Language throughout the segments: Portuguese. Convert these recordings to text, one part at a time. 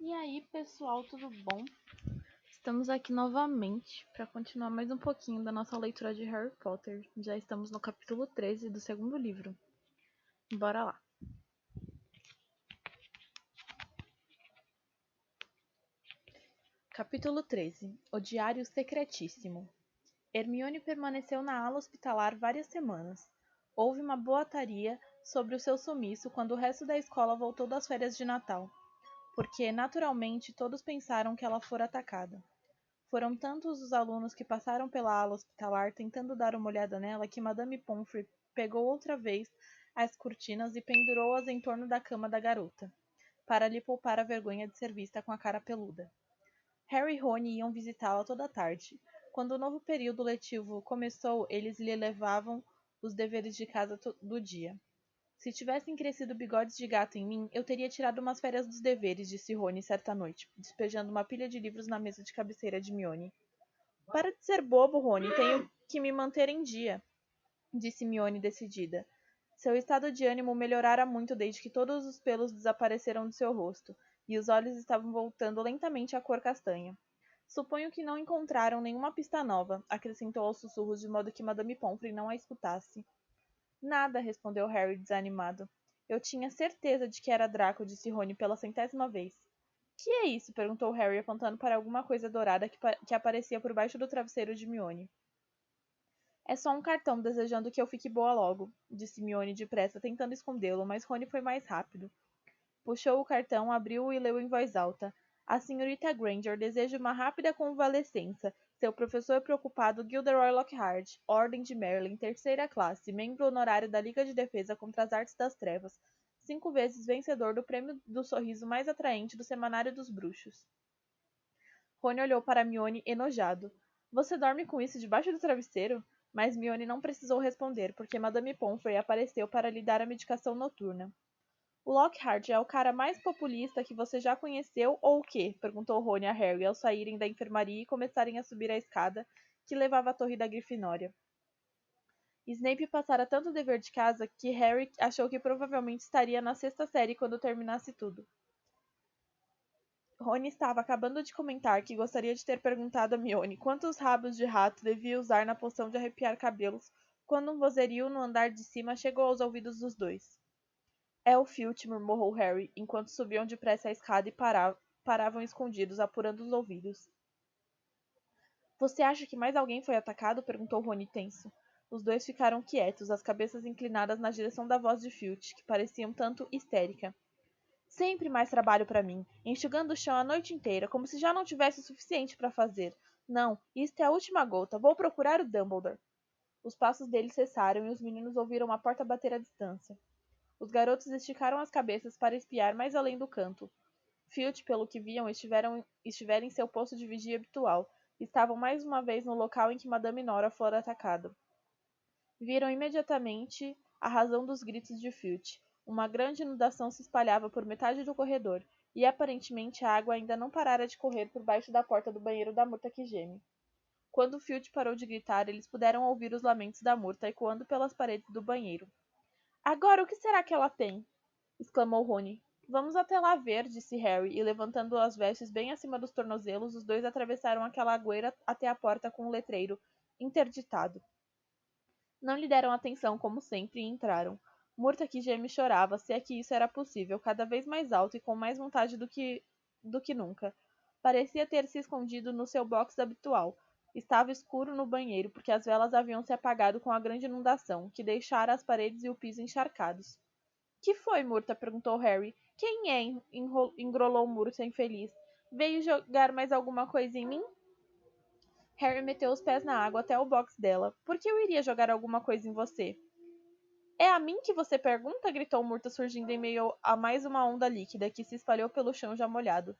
E aí, pessoal, tudo bom? Estamos aqui novamente para continuar mais um pouquinho da nossa leitura de Harry Potter. Já estamos no capítulo 13 do segundo livro. Bora lá. Capítulo 13. O Diário Secretíssimo. Hermione permaneceu na ala hospitalar várias semanas. Houve uma boataria sobre o seu sumiço quando o resto da escola voltou das férias de Natal, porque, naturalmente, todos pensaram que ela fora atacada. Foram tantos os alunos que passaram pela ala hospitalar tentando dar uma olhada nela que Madame Pomfrey pegou outra vez as cortinas e pendurou-as em torno da cama da garota, para lhe poupar a vergonha de ser vista com a cara peluda. Harry e Rony iam visitá-la toda a tarde. Quando o novo período letivo começou, eles lhe levavam os deveres de casa do dia. Se tivessem crescido bigodes de gato em mim, eu teria tirado umas férias dos deveres, disse Rony certa noite, despejando uma pilha de livros na mesa de cabeceira de Hermione. Para de ser bobo, Rony. Tenho que me manter em dia, disse Hermione decidida. Seu estado de ânimo melhorara muito desde que todos os pelos desapareceram de seu rosto, e os olhos estavam voltando lentamente à cor castanha. Suponho que não encontraram nenhuma pista nova, acrescentou aos sussurros de modo que Madame Pomfrey não a escutasse. Nada, respondeu Harry desanimado. Eu tinha certeza de que era Draco, disse Rony pela 100ª vez. Que é isso? Perguntou Harry, apontando para alguma coisa dourada que aparecia por baixo do travesseiro de Hermione. É só um cartão desejando que eu fique boa logo, disse Hermione depressa, tentando escondê-lo, mas Rony foi mais rápido. Puxou o cartão, abriu-o e leu em voz alta. A senhorita Granger deseja uma rápida convalescença. Seu professor preocupado Gilderoy Lockhart, Ordem de Merlin, terceira classe, membro honorário da Liga de Defesa contra as Artes das Trevas, 5 vezes vencedor do prêmio do sorriso mais atraente do Semanário dos Bruxos. Rony olhou para Hermione enojado. Você dorme com isso debaixo do travesseiro? Mas Hermione não precisou responder, porque Madame Pomfrey apareceu para lhe dar a medicação noturna. O Lockhart é o cara mais populista que você já conheceu ou o quê? Perguntou Rony a Harry ao saírem da enfermaria e começarem a subir a escada que levava à torre da Grifinória. Snape passara tanto dever de casa que Harry achou que provavelmente estaria na 6ª série quando terminasse tudo. Rony estava acabando de comentar que gostaria de ter perguntado a Hermione quantos rabos de rato devia usar na poção de arrepiar cabelos quando um vozerio no andar de cima chegou aos ouvidos dos dois. É o Filch, murmurou Harry, enquanto subiam depressa a escada e paravam escondidos, apurando os ouvidos. Você acha que mais alguém foi atacado? Perguntou Rony tenso. Os dois ficaram quietos, as cabeças inclinadas na direção da voz de Filch, que parecia um tanto histérica. Sempre mais trabalho para mim, enxugando o chão a noite inteira, como se já não tivesse o suficiente para fazer. Não, isto é a última gota. Vou procurar o Dumbledore. Os passos dele cessaram e os meninos ouviram a porta bater à distância. Os garotos esticaram as cabeças para espiar mais além do canto. Filch, pelo que viam, estivera em seu posto de vigia habitual. Estavam mais uma vez no local em que Madame Nora fora atacada. Viram imediatamente a razão dos gritos de Filch. Uma grande inundação se espalhava por metade do corredor, e aparentemente a água ainda não parara de correr por baixo da porta do banheiro da Murta que geme. Quando Filch parou de gritar, eles puderam ouvir os lamentos da Murta ecoando pelas paredes do banheiro. Agora, o que será que ela tem? Exclamou Rony. Vamos até lá ver, disse Harry, e levantando as vestes bem acima dos tornozelos, os dois atravessaram aquela agueira até a porta com um letreiro interditado. Não lhe deram atenção, como sempre, e entraram. Murta que geme chorava, se é que isso era possível, cada vez mais alto e com mais vontade do que nunca. Parecia ter se escondido no seu box habitual. Estava escuro no banheiro, porque as velas haviam se apagado com a grande inundação, que deixara as paredes e o piso encharcados. Que foi, Murta? Perguntou Harry. Quem é? Engrolou Murta infeliz. Veio jogar mais alguma coisa em mim? Harry meteu os pés na água até o box dela. Por que eu iria jogar alguma coisa em você? É a mim que você pergunta? Gritou Murta surgindo em meio a mais uma onda líquida que se espalhou pelo chão já molhado.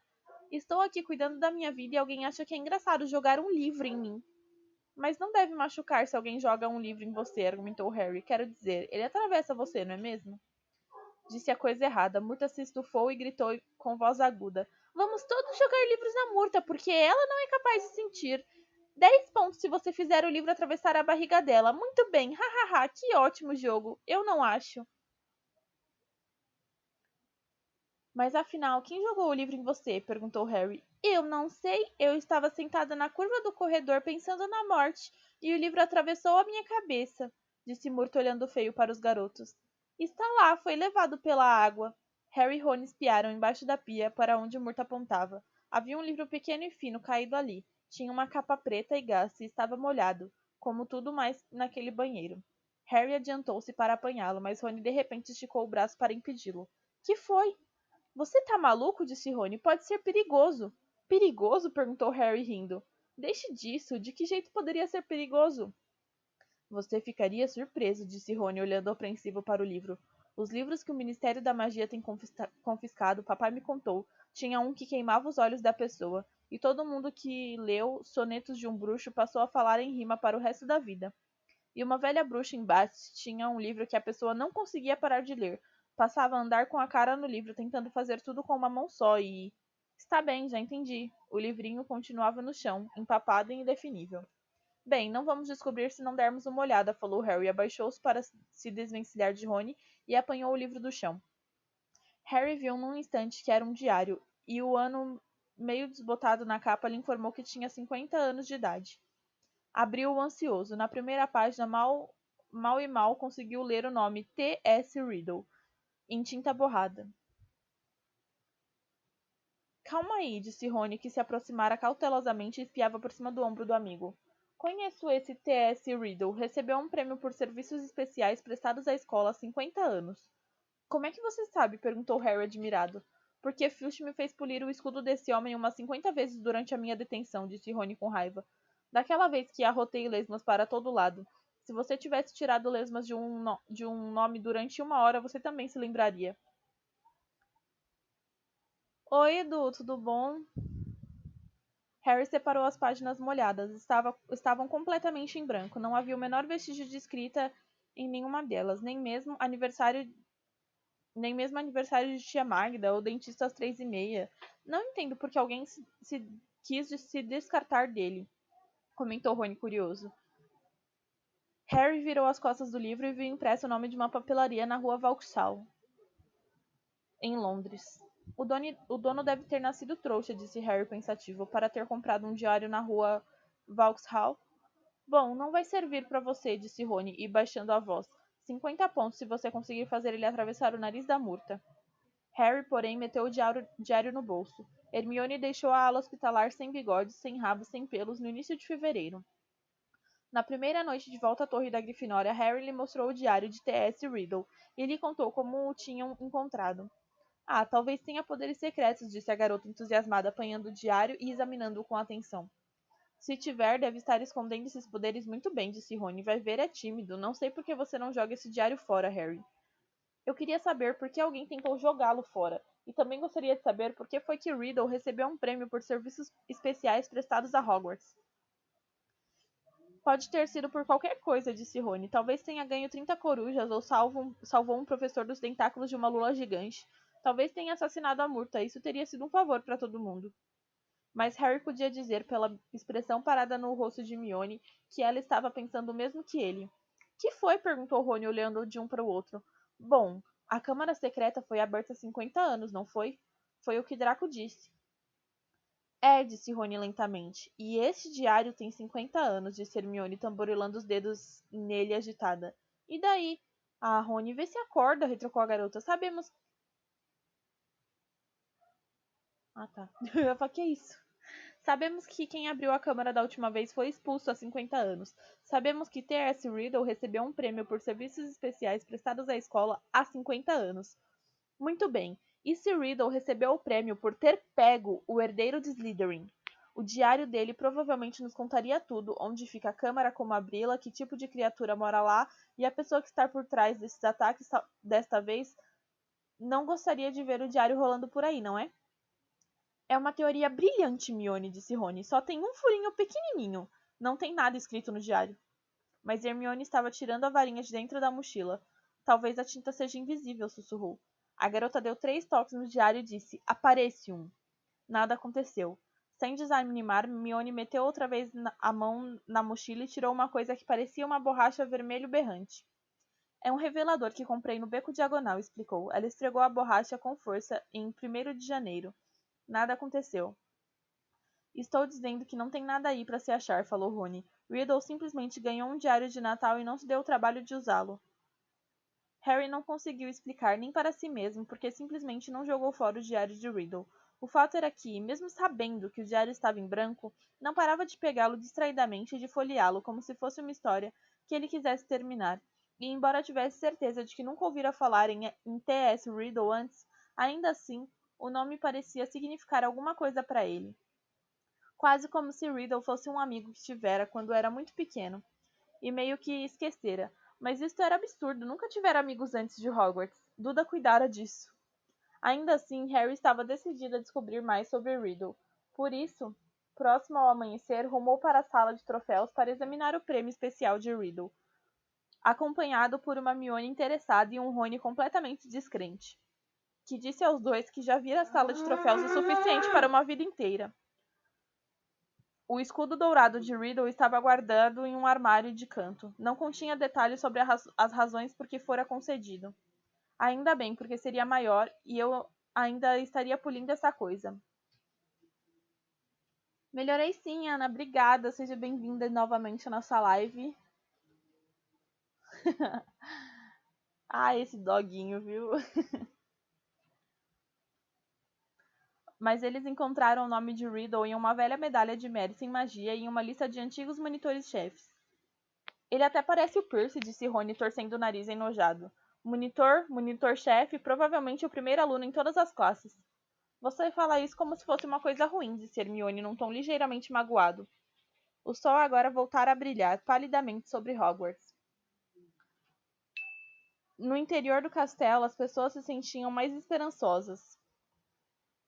Estou aqui cuidando da minha vida e alguém acha que é engraçado jogar um livro em mim. Mas não deve machucar se alguém joga um livro em você, argumentou Harry. Quero dizer, ele atravessa você, não é mesmo? Disse a coisa errada. Murta se estufou e gritou com voz aguda. Vamos todos jogar livros na Murta, porque ela não é capaz de sentir. 10 pontos se você fizer o livro atravessar a barriga dela. Muito bem, hahaha, que ótimo jogo. Eu não acho. Mas afinal, quem jogou o livro em você? Perguntou Harry. Eu não sei. Eu estava sentada na curva do corredor pensando na morte, e o livro atravessou a minha cabeça, disse Murta olhando feio para os garotos. Está lá, foi levado pela água. Harry e Ron espiaram embaixo da pia para onde Murta apontava. Havia um livro pequeno e fino caído ali. Tinha uma capa preta e gasta e estava molhado, como tudo mais naquele banheiro. Harry adiantou-se para apanhá-lo, mas Rony de repente esticou o braço para impedi-lo. Que foi? Você tá maluco? Disse Rony. Pode ser perigoso. Perigoso? Perguntou Harry rindo. Deixe disso. De que jeito poderia ser perigoso? Você ficaria surpreso, disse Rony, olhando apreensivo para o livro. Os livros que o Ministério da Magia tem confiscado, papai me contou, tinha um que queimava os olhos da pessoa, e todo mundo que leu Sonetos de um Bruxo passou a falar em rima para o resto da vida. E uma velha bruxa em Bath tinha um livro que a pessoa não conseguia parar de ler. Passava a andar com a cara no livro, tentando fazer tudo com uma mão só e... Está bem, já entendi. O livrinho continuava no chão, empapado e indefinível. Bem, não vamos descobrir se não dermos uma olhada, falou Harry. Abaixou-se para se desvencilhar de Rony e apanhou o livro do chão. Harry viu num instante que era um diário, e o ano meio desbotado na capa lhe informou que tinha 50 anos de idade. Abriu-o ansioso. Na primeira página, mal e mal conseguiu ler o nome T. S. Riddle, em tinta borrada. Calma aí, disse Rony, que se aproximara cautelosamente e espiava por cima do ombro do amigo. Conheço esse T. S. Riddle. Recebeu um prêmio por serviços especiais prestados à escola há 50 anos. Como é que você sabe? Perguntou Harry admirado. Porque Filch me fez polir o escudo desse homem umas 50 vezes durante a minha detenção, disse Rony com raiva. Daquela vez que arrotei lesmas para todo lado. Se você tivesse tirado lesmas de um nome durante 1 hora, você também se lembraria. Oi, Edu, tudo bom? Harry separou as páginas molhadas. Estavam completamente em branco. Não havia o menor vestígio de escrita em nenhuma delas, nem mesmo aniversário de tia Magda ou dentista às 3h30. Não entendo por que alguém quis se descartar dele, comentou Rony curioso. Harry virou as costas do livro e viu impresso o nome de uma papelaria na rua Vauxhall, em Londres. O dono deve ter nascido trouxa, disse Harry pensativo, para ter comprado um diário na rua Vauxhall. Bom, não vai servir para você, disse Rony, e baixando a voz. 50 pontos se você conseguir fazer ele atravessar o nariz da Murta. Harry, porém, meteu o diário no bolso. Hermione deixou a ala hospitalar sem bigode, sem rabo, sem pelos, no início de fevereiro. Na primeira noite de volta à Torre da Grifinória, Harry lhe mostrou o diário de T.S. Riddle e lhe contou como o tinham encontrado. Ah, talvez tenha poderes secretos, disse a garota entusiasmada, apanhando o diário e examinando-o com atenção. Se tiver, deve estar escondendo esses poderes muito bem, disse Rony. Vai ver, é tímido. Não sei por que você não joga esse diário fora, Harry. Eu queria saber por que alguém tentou jogá-lo fora. E também gostaria de saber por que foi que Riddle recebeu um prêmio por serviços especiais prestados a Hogwarts. Pode ter sido por qualquer coisa, disse Rony. Talvez tenha ganho 30 corujas ou salvou um professor dos tentáculos de uma lula gigante. Talvez tenha assassinado a Murta. Isso teria sido um favor para todo mundo. Mas Harry podia dizer, pela expressão parada no rosto de Hermione, que ela estava pensando o mesmo que ele. Que foi? Perguntou Rony, olhando de um para o outro. Bom, a Câmara Secreta foi aberta há 50 anos, não foi? Foi o que Draco disse. É, disse Rony lentamente. E esse diário tem 50 anos, disse Hermione, tamborilando os dedos nele agitada. E daí? Ah, Rony, vê se acorda, retrucou a garota. Sabemos... Ah, tá. Eu ia falar, que é isso? Sabemos que quem abriu a Câmara da última vez foi expulso há 50 anos. Sabemos que T.S. Riddle recebeu um prêmio por serviços especiais prestados à escola há 50 anos. Muito bem. E se Riddle recebeu o prêmio por ter pego o herdeiro de Slytherin? O diário dele provavelmente nos contaria tudo, onde fica a Câmara, como abri-la, que tipo de criatura mora lá, e a pessoa que está por trás desses ataques desta vez não gostaria de ver o diário rolando por aí, não é? É uma teoria brilhante, Mione, disse Rony. Só tem um furinho pequenininho. Não tem nada escrito no diário. Mas Hermione estava tirando a varinha de dentro da mochila. Talvez a tinta seja invisível, sussurrou. A garota deu 3 toques no diário e disse: Aparece um. Nada aconteceu. Sem desanimar, Mione meteu outra vez a mão na mochila e tirou uma coisa que parecia uma borracha vermelho berrante. É um revelador que comprei no Beco Diagonal, explicou. Ela esfregou a borracha com força em 1º de janeiro. Nada aconteceu. Estou dizendo que não tem nada aí para se achar, falou Rony. Riddle simplesmente ganhou um diário de Natal e não se deu o trabalho de usá-lo. Harry não conseguiu explicar nem para si mesmo porque simplesmente não jogou fora o diário de Riddle. O fato era que, mesmo sabendo que o diário estava em branco, não parava de pegá-lo distraidamente e de folheá-lo como se fosse uma história que ele quisesse terminar. E embora tivesse certeza de que nunca ouvira falar em T.S. Riddle antes, ainda assim, o nome parecia significar alguma coisa para ele. Quase como se Riddle fosse um amigo que tivera quando era muito pequeno, e meio que esquecera. Mas isto era absurdo, nunca tivera amigos antes de Hogwarts. Duda cuidara disso. Ainda assim, Harry estava decidido a descobrir mais sobre Riddle. Por isso, próximo ao amanhecer, rumou para a sala de troféus para examinar o prêmio especial de Riddle, acompanhado por uma Hermione interessada e um Rony completamente descrente, que disse aos dois que já vira a sala de troféus o suficiente para uma vida inteira. O escudo dourado de Riddle estava guardado em um armário de canto. Não continha detalhes sobre as razões por que fora concedido. Ainda bem, porque seria maior e eu ainda estaria polindo essa coisa. Melhorei sim, Ana. Obrigada. Seja bem-vinda novamente à nossa live. Ah, esse doguinho, viu? Mas eles encontraram o nome de Riddle em uma velha medalha de mérito em magia e em uma lista de antigos monitores-chefes. Ele até parece o Percy, disse Rony, torcendo o nariz enojado. Monitor-chefe, provavelmente o primeiro aluno em todas as classes. Você fala isso como se fosse uma coisa ruim, disse Hermione num tom ligeiramente magoado. O sol agora voltara a brilhar palidamente sobre Hogwarts. No interior do castelo, as pessoas se sentiam mais esperançosas.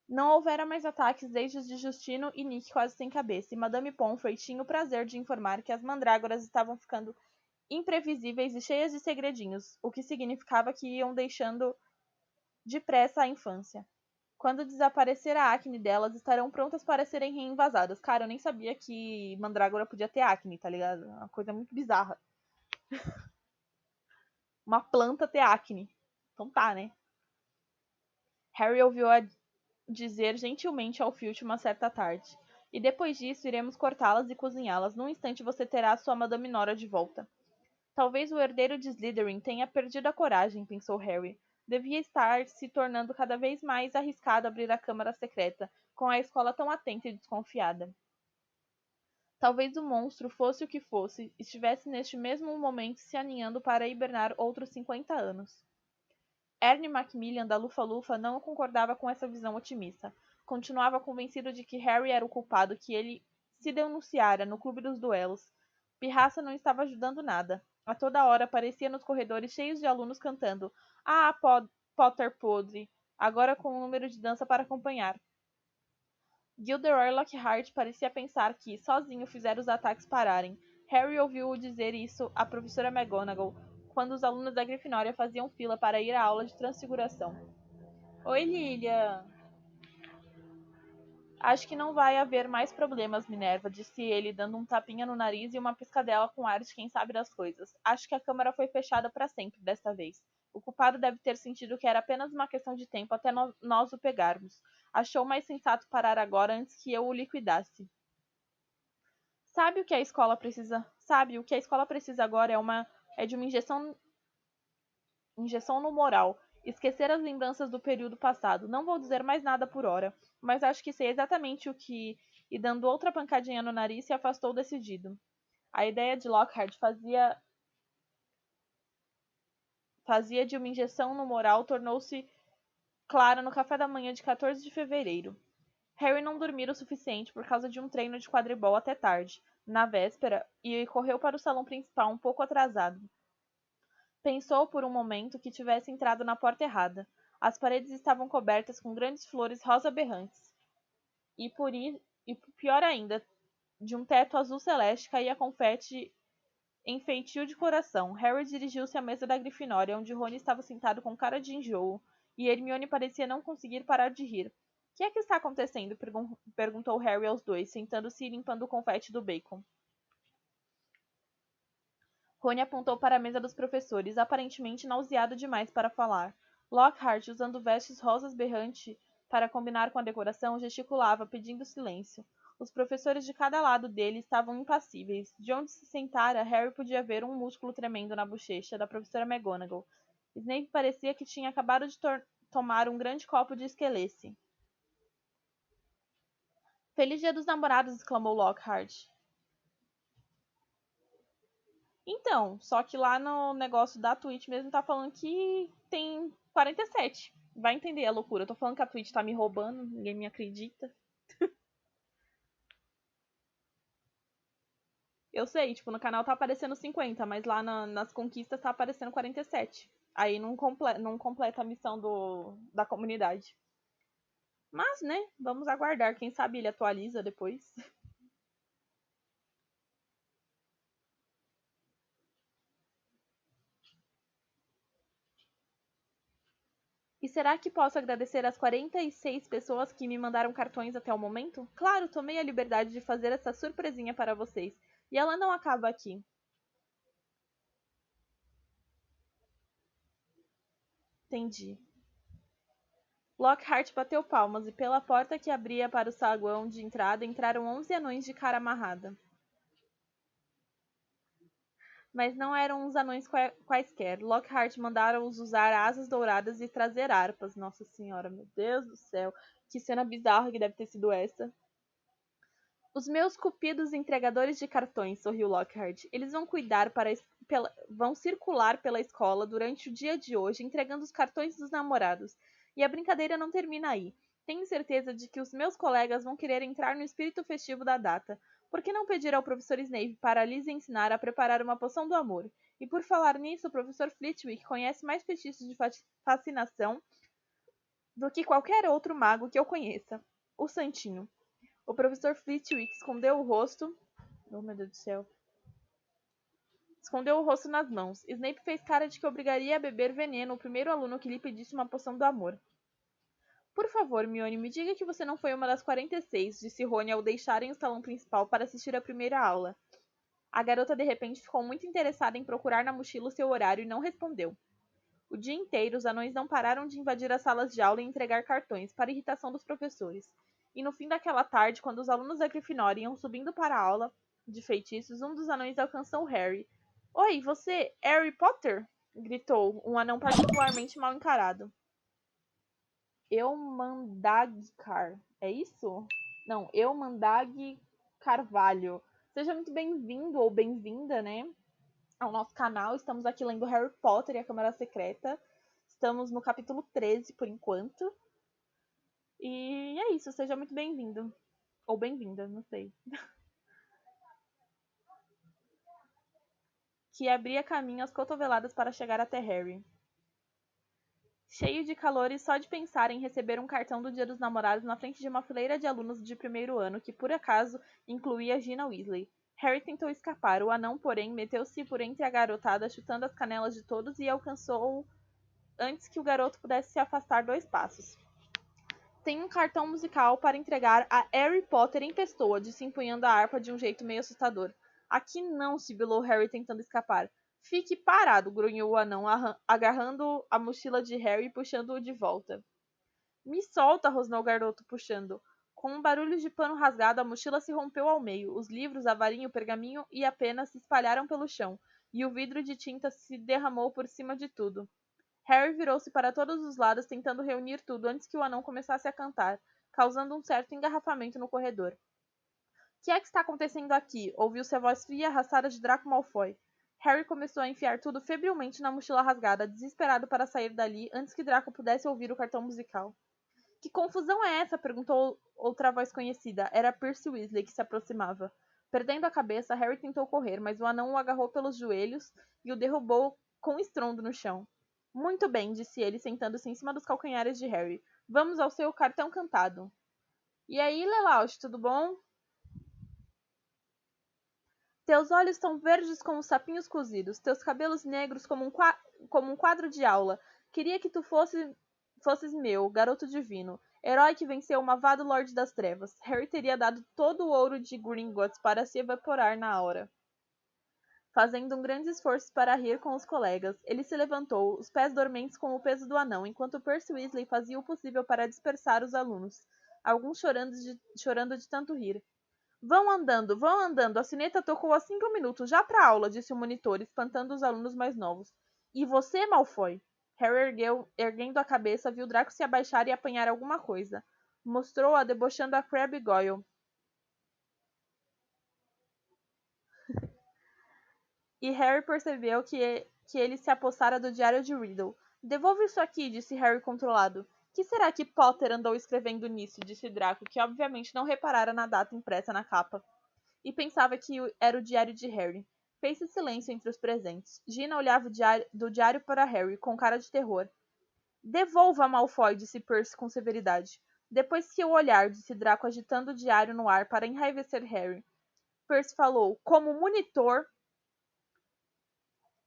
Não houvera mais ataques desde os de Justino e Nick quase sem cabeça, e Madame Pomfrey tinha o prazer de informar que as mandrágoras estavam ficando imprevisíveis e cheias de segredinhos, o que significava que iam deixando depressa a infância. Quando desaparecer a acne delas, estarão prontas para serem reinvasadas. Cara, eu nem sabia que mandrágora podia ter acne, tá ligado? É uma coisa muito bizarra. Uma planta ter acne. Então tá, né? Harry ouviu-a dizer gentilmente ao Filch uma certa tarde. E depois disso, iremos cortá-las e cozinhá-las. Num instante você terá a sua Madame Nora de volta. Talvez o herdeiro de Slytherin tenha perdido a coragem, pensou Harry. Devia estar se tornando cada vez mais arriscado abrir a câmara secreta, com a escola tão atenta e desconfiada. Talvez o monstro, fosse o que fosse, estivesse neste mesmo momento se aninhando para hibernar outros 50 anos. Ernie Macmillan, da Lufa-Lufa, não concordava com essa visão otimista. Continuava convencido de que Harry era o culpado, que ele se denunciara no clube dos duelos. Pirraça não estava ajudando nada. A toda hora aparecia nos corredores cheios de alunos cantando "Ah, Potter podre", agora com um número de dança para acompanhar. Gilderoy Lockhart parecia pensar que, sozinho, fizera os ataques pararem. Harry ouviu-o dizer isso à professora McGonagall, quando os alunos da Grifinória faziam fila para ir à aula de transfiguração. Oi, Lilia. Acho que não vai haver mais problemas, Minerva, disse ele, dando um tapinha no nariz e uma piscadela com ar de quem sabe das coisas. Acho que a câmara foi fechada para sempre desta vez. O culpado deve ter sentido que era apenas uma questão de tempo até nós o pegarmos. Achou mais sensato parar agora antes que eu o liquidasse. Sabe o que a escola precisa? Sabe, o que a escola precisa agora é de uma injeção no moral. Esquecer as lembranças do período passado. Não vou dizer mais nada por hora, mas acho que sei exatamente o que. E dando outra pancadinha no nariz, se afastou decidido. A ideia de Lockhart fazia de uma injeção no moral tornou-se clara no café da manhã de 14 de fevereiro. Harry não dormira o suficiente por causa de um treino de quadribol até tarde, na véspera, e correu para o salão principal um pouco atrasado. Pensou por um momento que tivesse entrado na porta errada. As paredes estavam cobertas com grandes flores rosa berrantes. E pior ainda, de um teto azul celeste caía confete em feitio de coração. Harry dirigiu-se à mesa da Grifinória, onde Rony estava sentado com cara de enjoo, e Hermione parecia não conseguir parar de rir. O que é que está acontecendo? Perguntou Harry aos dois, sentando-se e limpando o confete do bacon. Rony apontou para a mesa dos professores, aparentemente nauseado demais para falar. Lockhart, usando vestes rosas berrante para combinar com a decoração, gesticulava, pedindo silêncio. Os professores de cada lado dele estavam impassíveis. De onde se sentara, Harry podia ver um músculo tremendo na bochecha da professora McGonagall. Snape parecia que tinha acabado de tomar um grande copo de esquelece. Feliz Dia dos Namorados! Exclamou Lockhart. Então, só que lá no negócio da Twitch mesmo tá falando que tem 47. Vai entender a loucura. Eu tô falando que a Twitch tá me roubando, ninguém me acredita. Eu sei, tipo, no canal tá aparecendo 50, mas lá nas conquistas tá aparecendo 47. Aí não completa a missão da comunidade. Mas, né, vamos aguardar. Quem sabe ele atualiza depois. E será que posso agradecer as 46 pessoas que me mandaram cartões até o momento? Claro, tomei a liberdade de fazer essa surpresinha para vocês. E ela não acaba aqui. Entendi. Lockhart bateu palmas e pela porta que abria para o saguão de entrada entraram 11 anões de cara amarrada. Mas não eram uns anões quaisquer. Lockhart mandaram-os usar asas douradas e trazer harpas. Nossa senhora, meu Deus do céu. Que cena bizarra que deve ter sido essa. Os meus cupidos entregadores de cartões, sorriu Lockhart. Eles vão circular pela escola durante o dia de hoje, entregando os cartões dos namorados. E a brincadeira não termina aí. Tenho certeza de que os meus colegas vão querer entrar no espírito festivo da data. Por que não pedir ao professor Snape para lhes ensinar a preparar uma poção do amor? E por falar nisso, o professor Flitwick conhece mais feitiços de fascinação do que qualquer outro mago que eu conheça. O Santinho. O professor Flitwick escondeu o rosto. Oh, meu Deus do céu. Escondeu o rosto nas mãos. Snape fez cara de que obrigaria a beber veneno o primeiro aluno que lhe pedisse uma poção do amor. Por favor, Mione, me diga que você não foi uma das 46, disse Rony ao deixarem o salão principal para assistir à primeira aula. A garota de repente ficou muito interessada em procurar na mochila o seu horário e não respondeu. O dia inteiro, os anões não pararam de invadir as salas de aula e entregar cartões, para irritação dos professores. E no fim daquela tarde, quando os alunos da Grifinória iam subindo para a aula de feitiços, um dos anões alcançou Harry. Oi, você, Harry Potter? Gritou, um anão particularmente mal encarado. Eumandagcar, é isso? Não, Eumandag Carvalho. Seja muito bem-vindo ou bem-vinda, né? Ao nosso canal. Estamos aqui lendo Harry Potter e a Câmara Secreta. Estamos no capítulo 13 por enquanto. E é isso, seja muito bem-vindo. Ou bem-vinda, não sei. Que abria caminho às cotoveladas para chegar até Harry. Cheio de calor e só de pensar em receber um cartão do Dia dos Namorados na frente de uma fileira de alunos de primeiro ano, que por acaso incluía Gina Weasley. Harry tentou escapar, o anão, porém, meteu-se por entre a garotada, chutando as canelas de todos e alcançou-o antes que o garoto pudesse se afastar 2 passos. Tem um cartão musical para entregar a Harry Potter em pessoa, disse empunhando a harpa de um jeito meio assustador. Aqui não, sibilou Harry tentando escapar. Fique parado, grunhou o anão, agarrando a mochila de Harry e puxando-o de volta. Me solta, rosnou o garoto, puxando. Com um barulho de pano rasgado, a mochila se rompeu ao meio. Os livros, a varinha, o pergaminho e a pena se espalharam pelo chão, e o vidro de tinta se derramou por cima de tudo. Harry virou-se para todos os lados, tentando reunir tudo antes que o anão começasse a cantar, causando um certo engarrafamento no corredor. O que é que está acontecendo aqui? Ouviu-se a voz fria e arrastada de Draco Malfoy. Harry começou a enfiar tudo febrilmente na mochila rasgada, desesperado para sair dali antes que Draco pudesse ouvir o cartão musical. Que confusão é essa? Perguntou outra voz conhecida. Era Percy Weasley que se aproximava. Perdendo a cabeça, Harry tentou correr, mas o anão o agarrou pelos joelhos e o derrubou com estrondo no chão. Muito bem, disse ele, sentando-se em cima dos calcanhares de Harry. Vamos ao seu cartão cantado. E aí, Lelouch, tudo bom? Teus olhos estão verdes como sapinhos cozidos, teus cabelos negros como um quadro de aula. Queria que tu fosses meu, garoto divino, herói que venceu o malvado Lorde das Trevas. Harry teria dado todo o ouro de Gringotts para se evaporar na hora. fazendo um grande esforço para rir com os colegas. Ele se levantou, os pés dormentes com o peso do anão, enquanto Percy Weasley fazia o possível para dispersar os alunos, alguns chorando de tanto rir. Vão andando, a sineta tocou há 5 minutos, já para aula, disse o monitor, espantando os alunos mais novos. E você, Malfoy? Harry erguendo a cabeça, viu Draco se abaixar e apanhar alguma coisa. Mostrou-a debochando a Crabbe e Goyle. E Harry percebeu que ele se apossara do diário de Riddle. Devolva isso aqui, disse Harry controlado. Que será que Potter andou escrevendo nisso? Disse Draco, que obviamente não reparara na data impressa na capa. E pensava que era o diário de Harry. Fez-se silêncio entre os presentes. Gina olhava do diário para Harry, com cara de terror. Devolva, Malfoy, disse Percy com severidade. Depois que o olhar, disse Draco, agitando o diário no ar para enraivecer Harry. Percy falou, como monitor,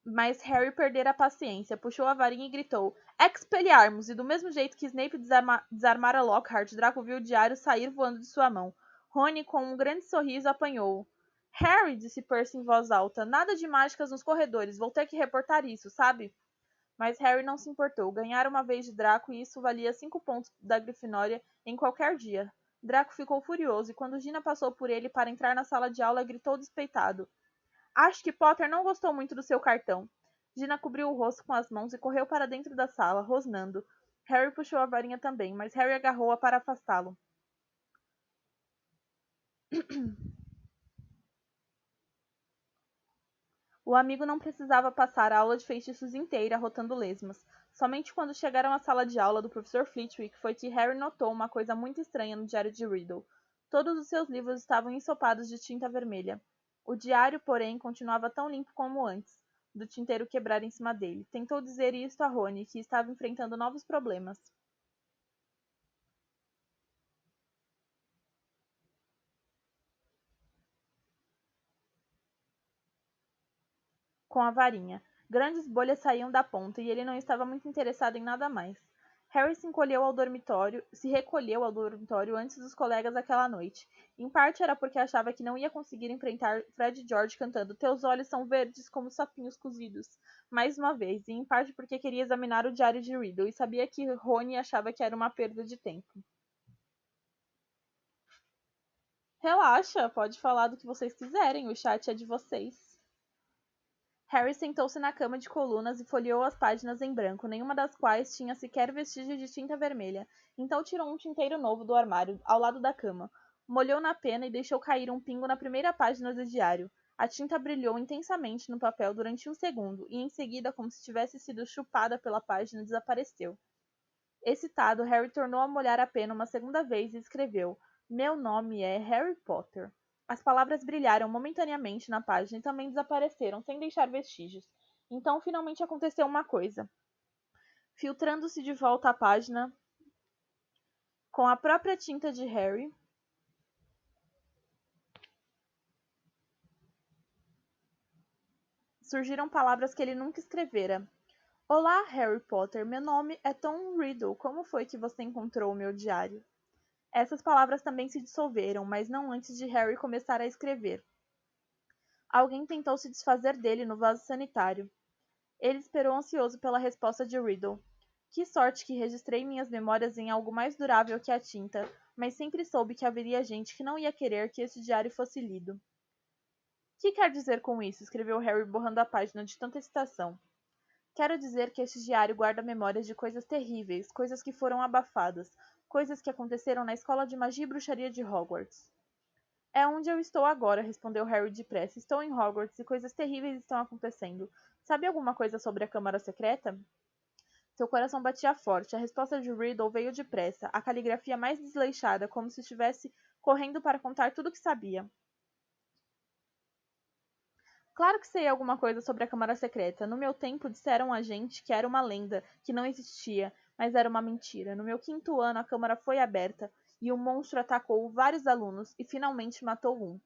mas Harry perdera a paciência, puxou a varinha e gritou: Expelliarmus! E do mesmo jeito que Snape desarmara Lockhart, Draco viu o diário sair voando de sua mão. Rony, com um grande sorriso, apanhou-o. Harry, disse Percy em voz alta, nada de mágicas nos corredores, vou ter que reportar isso, sabe? Mas Harry não se importou. Ganhara uma vez de Draco e isso valia 5 pontos da Grifinória em qualquer dia. Draco ficou furioso e quando Gina passou por ele para entrar na sala de aula, gritou despeitado. Acho que Potter não gostou muito do seu cartão. Gina cobriu o rosto com as mãos e correu para dentro da sala, rosnando. Harry puxou a varinha também, mas Harry agarrou-a para afastá-lo. O amigo não precisava passar a aula de feitiços inteira rotando lesmas. Somente quando chegaram à sala de aula do professor Flitwick foi que Harry notou uma coisa muito estranha no diário de Riddle. Todos os seus livros estavam ensopados de tinta vermelha. O diário, porém, continuava tão limpo como antes, do tinteiro quebrar em cima dele. Tentou dizer isto a Rony, que estava enfrentando novos problemas. Com a varinha. Grandes bolhas saíam da ponta e ele não estava muito interessado em nada mais. Harry se recolheu ao dormitório antes dos colegas aquela noite. Em parte era porque achava que não ia conseguir enfrentar Fred e George cantando Teus olhos são verdes como sapinhos cozidos, mais uma vez, e em parte porque queria examinar o diário de Riddle e sabia que Rony achava que era uma perda de tempo. Relaxa, pode falar do que vocês quiserem, o chat é de vocês. Harry sentou-se na cama de colunas e folheou as páginas em branco, nenhuma das quais tinha sequer vestígio de tinta vermelha. Então tirou um tinteiro novo do armário, ao lado da cama. Molhou na pena e deixou cair um pingo na primeira página do diário. A tinta brilhou intensamente no papel durante um segundo, e em seguida, como se tivesse sido chupada pela página, desapareceu. Excitado, Harry tornou a molhar a pena uma segunda vez e escreveu: Meu nome é Harry Potter. As palavras brilharam momentaneamente na página e também desapareceram, sem deixar vestígios. Então, finalmente aconteceu uma coisa. Filtrando-se de volta à página, com a própria tinta de Harry, surgiram palavras que ele nunca escrevera. Olá, Harry Potter. Meu nome é Tom Riddle. Como foi que você encontrou o meu diário? Essas palavras também se dissolveram, mas não antes de Harry começar a escrever. Alguém tentou se desfazer dele no vaso sanitário. Ele esperou ansioso pela resposta de Riddle. Que sorte que registrei minhas memórias em algo mais durável que a tinta, mas sempre soube que haveria gente que não ia querer que esse diário fosse lido. Que quer dizer com isso? Escreveu Harry borrando a página de tanta excitação. Quero dizer que este diário guarda memórias de coisas terríveis, coisas que foram abafadas, coisas que aconteceram na escola de magia e bruxaria de Hogwarts. É onde eu estou agora, respondeu Harry depressa. Estou em Hogwarts e coisas terríveis estão acontecendo. Sabe alguma coisa sobre a Câmara Secreta? Seu coração batia forte. A resposta de Riddle veio depressa, a caligrafia mais desleixada, como se estivesse correndo para contar tudo o que sabia. Claro que sei alguma coisa sobre a Câmara Secreta. No meu tempo disseram a gente que era uma lenda, que não existia, mas era uma mentira. No meu 5º ano a Câmara foi aberta e um monstro atacou vários alunos e finalmente matou um.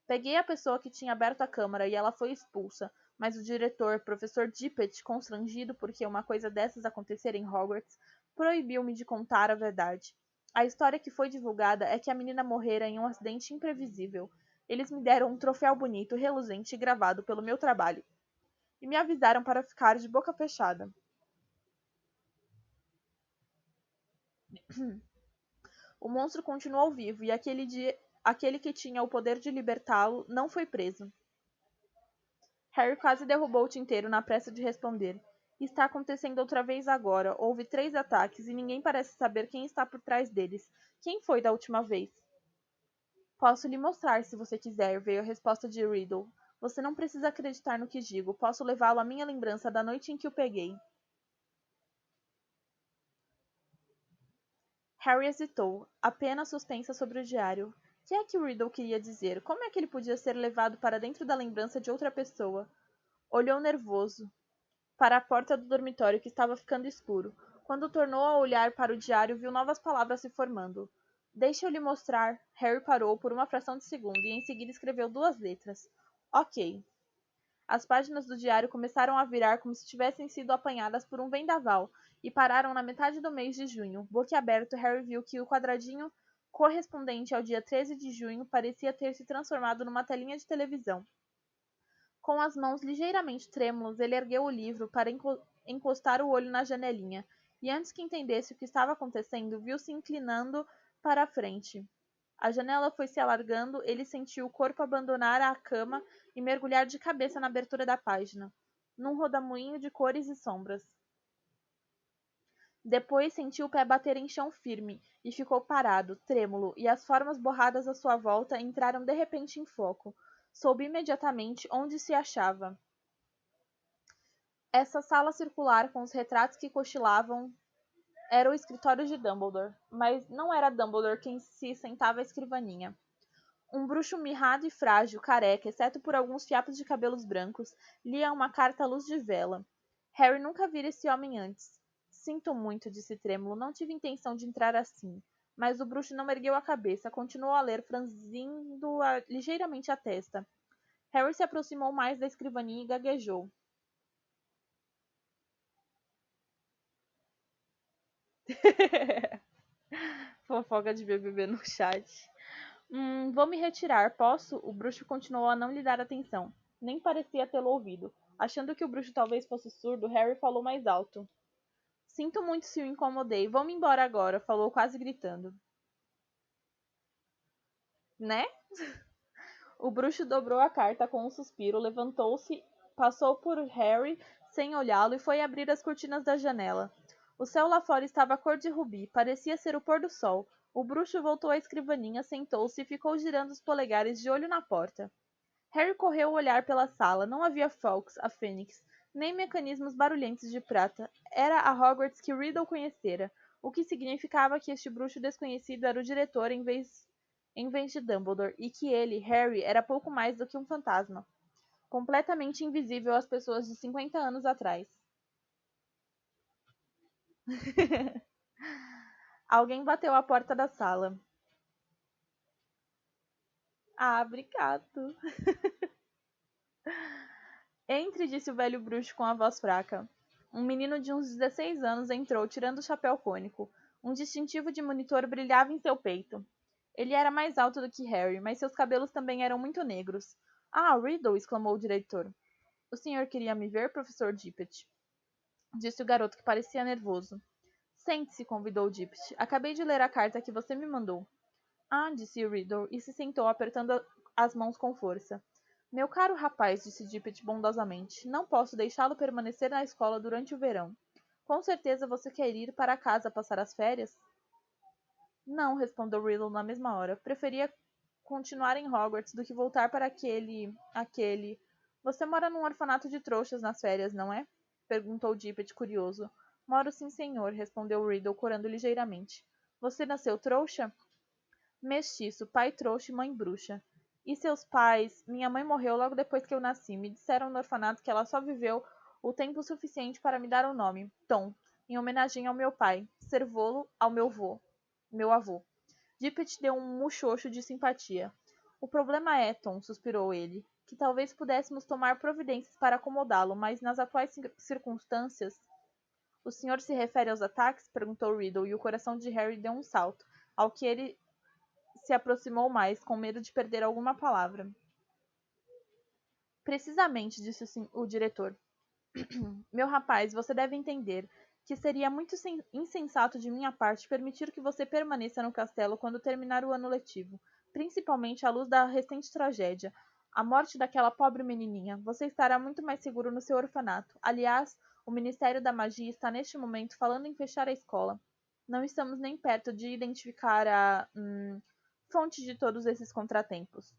Peguei a pessoa que tinha aberto a câmara e ela foi expulsa, mas o diretor, professor Dippet, constrangido porque uma coisa dessas acontecera em Hogwarts, proibiu-me de contar a verdade. A história que foi divulgada é que a menina morrera em um acidente imprevisível. Eles me deram um troféu bonito, reluzente e gravado pelo meu trabalho, e me avisaram para ficar de boca fechada. O monstro continuou vivo e aquele que tinha o poder de libertá-lo não foi preso. Harry quase derrubou o tinteiro na pressa de responder. Está acontecendo outra vez agora. Houve 3 ataques e ninguém parece saber quem está por trás deles. Quem foi da última vez? Posso lhe mostrar, se você quiser, veio a resposta de Riddle. Você não precisa acreditar no que digo. Posso levá-lo à minha lembrança da noite em que o peguei. Harry hesitou, apenas suspensa sobre o diário. O que é que Riddle queria dizer? Como é que ele podia ser levado para dentro da lembrança de outra pessoa? Olhou nervoso para a porta do dormitório que estava ficando escuro. Quando tornou a olhar para o diário, viu novas palavras se formando. Deixe eu lhe mostrar. Harry parou por uma fração de segundo e em seguida escreveu 2 letras. Ok. As páginas do diário começaram a virar como se tivessem sido apanhadas por um vendaval e pararam na metade do mês de junho. Boquiaberto, Harry viu que o quadradinho correspondente ao dia 13 de junho parecia ter se transformado numa telinha de televisão. Com as mãos ligeiramente trêmulas, ele ergueu o livro para encostar o olho na janelinha, e antes que entendesse o que estava acontecendo, viu-se inclinando para a frente. A janela foi se alargando, ele sentiu o corpo abandonar a cama e mergulhar de cabeça na abertura da página, num rodamuinho de cores e sombras. Depois sentiu o pé bater em chão firme, e ficou parado, trêmulo, e as formas borradas à sua volta entraram de repente em foco. Soube imediatamente onde se achava. Essa sala circular com os retratos que cochilavam era o escritório de Dumbledore, mas não era Dumbledore quem se sentava à escrivaninha. Um bruxo mirrado e frágil, careca, exceto por alguns fiapos de cabelos brancos, lia uma carta à luz de vela. Harry nunca vira esse homem antes. Sinto muito, disse trêmulo, não tive intenção de entrar assim. Mas o bruxo não ergueu a cabeça, continuou a ler, franzindo ligeiramente a testa. Harry se aproximou mais da escrivaninha e gaguejou. Fofoca de BBB no chat. Vou me retirar, posso? O bruxo continuou a não lhe dar atenção. Nem parecia tê-lo ouvido. Achando que o bruxo talvez fosse surdo, Harry falou mais alto. Sinto muito se o incomodei. Vou-me embora agora, falou quase gritando. Né? O bruxo dobrou a carta com um suspiro, levantou-se, passou por Harry sem olhá-lo e foi abrir as cortinas da janela. O céu lá fora estava cor de rubi, parecia ser o pôr do sol. O bruxo voltou à escrivaninha, sentou-se e ficou girando os polegares de olho na porta. Harry correu olhar pela sala. Não havia Fawkes, a Fênix, nem mecanismos barulhentos de prata. Era a Hogwarts que Riddle conhecera, o que significava que este bruxo desconhecido era o diretor em vez de Dumbledore, e que ele, Harry, era pouco mais do que um fantasma, completamente invisível às pessoas de 50 anos atrás. Alguém bateu à porta da sala. Ah, obrigado. Entre, disse o velho bruxo com a voz fraca. Um menino de uns 16 anos entrou, tirando o chapéu cônico. Um distintivo de monitor brilhava em seu peito. Ele era mais alto do que Harry, mas seus cabelos também eram muito negros. Ah, Riddle! Exclamou o diretor. O senhor queria me ver, professor Dippet? Disse o garoto que parecia nervoso. Sente-se, convidou Dippet. Acabei de ler a carta que você me mandou. Ah, disse Riddle, e se sentou, apertando as mãos com força. Meu caro rapaz, disse Dippet bondosamente, não posso deixá-lo permanecer na escola durante o verão. Com certeza você quer ir para casa passar as férias? Não, respondeu Riddle na mesma hora. Preferia continuar em Hogwarts do que voltar para aquele... Você mora num orfanato de trouxas nas férias, não é? Perguntou Dippet, curioso. Moro sim, senhor, respondeu Riddle, corando ligeiramente. Você nasceu trouxa? Mestiço, pai trouxa e mãe bruxa. E seus pais? Minha mãe morreu logo depois que eu nasci. Me disseram no orfanato que ela só viveu o tempo suficiente para me dar o nome, Tom, em homenagem ao meu pai, servô-lo ao meu avô. Dippet deu um muxoxo de simpatia. O problema é, Tom, suspirou ele, que talvez pudéssemos tomar providências para acomodá-lo, mas nas atuais circunstâncias... O senhor se refere aos ataques? Perguntou Riddle, e o coração de Harry deu um salto, ao que ele se aproximou mais, com medo de perder alguma palavra. Precisamente, disse o diretor. Meu rapaz, você deve entender que seria muito insensato de minha parte permitir que você permaneça no castelo quando terminar o ano letivo, principalmente à luz da recente tragédia, a morte daquela pobre menininha. Você estará muito mais seguro no seu orfanato. Aliás, o Ministério da Magia está neste momento falando em fechar a escola. Não estamos nem perto de identificar a fonte de todos esses contratempos.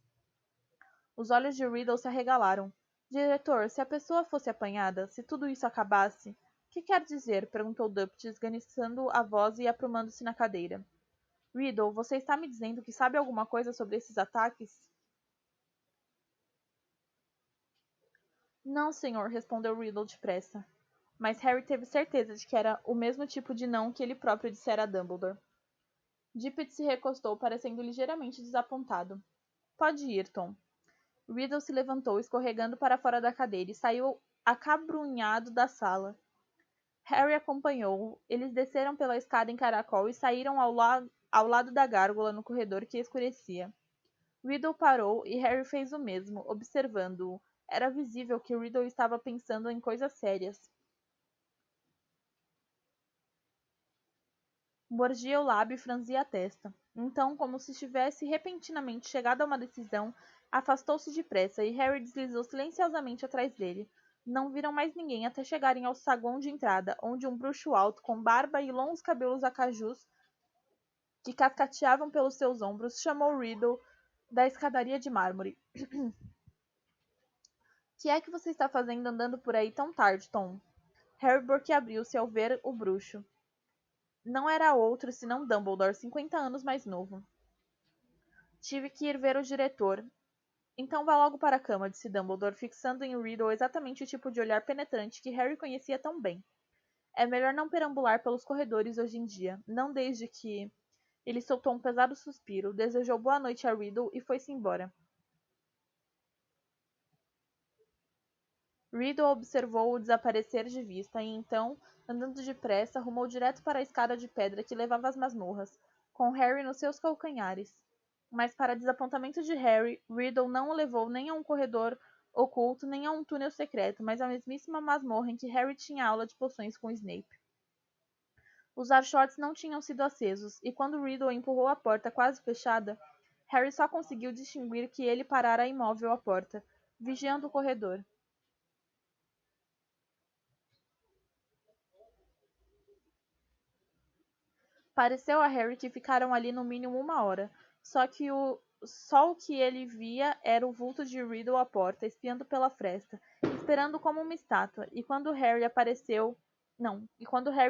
Os olhos de Riddle se arregalaram. Diretor, se a pessoa fosse apanhada, se tudo isso acabasse... Que quer dizer? Perguntou Dupt, esganiçando a voz e aprumando-se na cadeira. Riddle, você está me dizendo que sabe alguma coisa sobre esses ataques? Não, senhor, respondeu Riddle depressa. Mas Harry teve certeza de que era o mesmo tipo de não que ele próprio dissera a Dumbledore. Dippet se recostou, parecendo ligeiramente desapontado. Pode ir, Tom. Riddle se levantou, escorregando para fora da cadeira, e saiu acabrunhado da sala. Harry acompanhou-o. Eles desceram pela escada em caracol e saíram ao lado da gárgula no corredor que escurecia. Riddle parou e Harry fez o mesmo, observando-o. Era visível que Riddle estava pensando em coisas sérias. Mordia o lábio e franzia a testa. Então, como se tivesse repentinamente chegado a uma decisão, afastou-se depressa e Harry deslizou silenciosamente atrás dele. Não viram mais ninguém até chegarem ao saguão de entrada, onde um bruxo alto, com barba e longos cabelos acajus que cascateavam pelos seus ombros, chamou Riddle da escadaria de mármore. Que é que você está fazendo andando por aí tão tarde, Tom? Harry boquiabriu-se ao ver o bruxo. Não era outro senão Dumbledore, 50 anos mais novo. Tive que ir ver o diretor. Então vá logo para a cama, disse Dumbledore, fixando em Riddle exatamente o tipo de olhar penetrante que Harry conhecia tão bem. É melhor não perambular pelos corredores hoje em dia, não desde que... Ele soltou um pesado suspiro, desejou boa noite a Riddle e foi-se embora. Riddle observou-o desaparecer de vista e então, andando depressa, rumou direto para a escada de pedra que levava às masmorras, com Harry nos seus calcanhares. Mas, para desapontamento de Harry, Riddle não o levou nem a um corredor oculto nem a um túnel secreto, mas à mesmíssima masmorra em que Harry tinha aula de poções com Snape. Os archotes não tinham sido acesos, e quando Riddle empurrou a porta quase fechada, Harry só conseguiu distinguir que ele parara imóvel à porta, vigiando o corredor. Pareceu a Harry que ficaram ali no mínimo 1 hora, só o que ele via era o vulto de Riddle à porta, espiando pela fresta, esperando como uma estátua, e quando Harry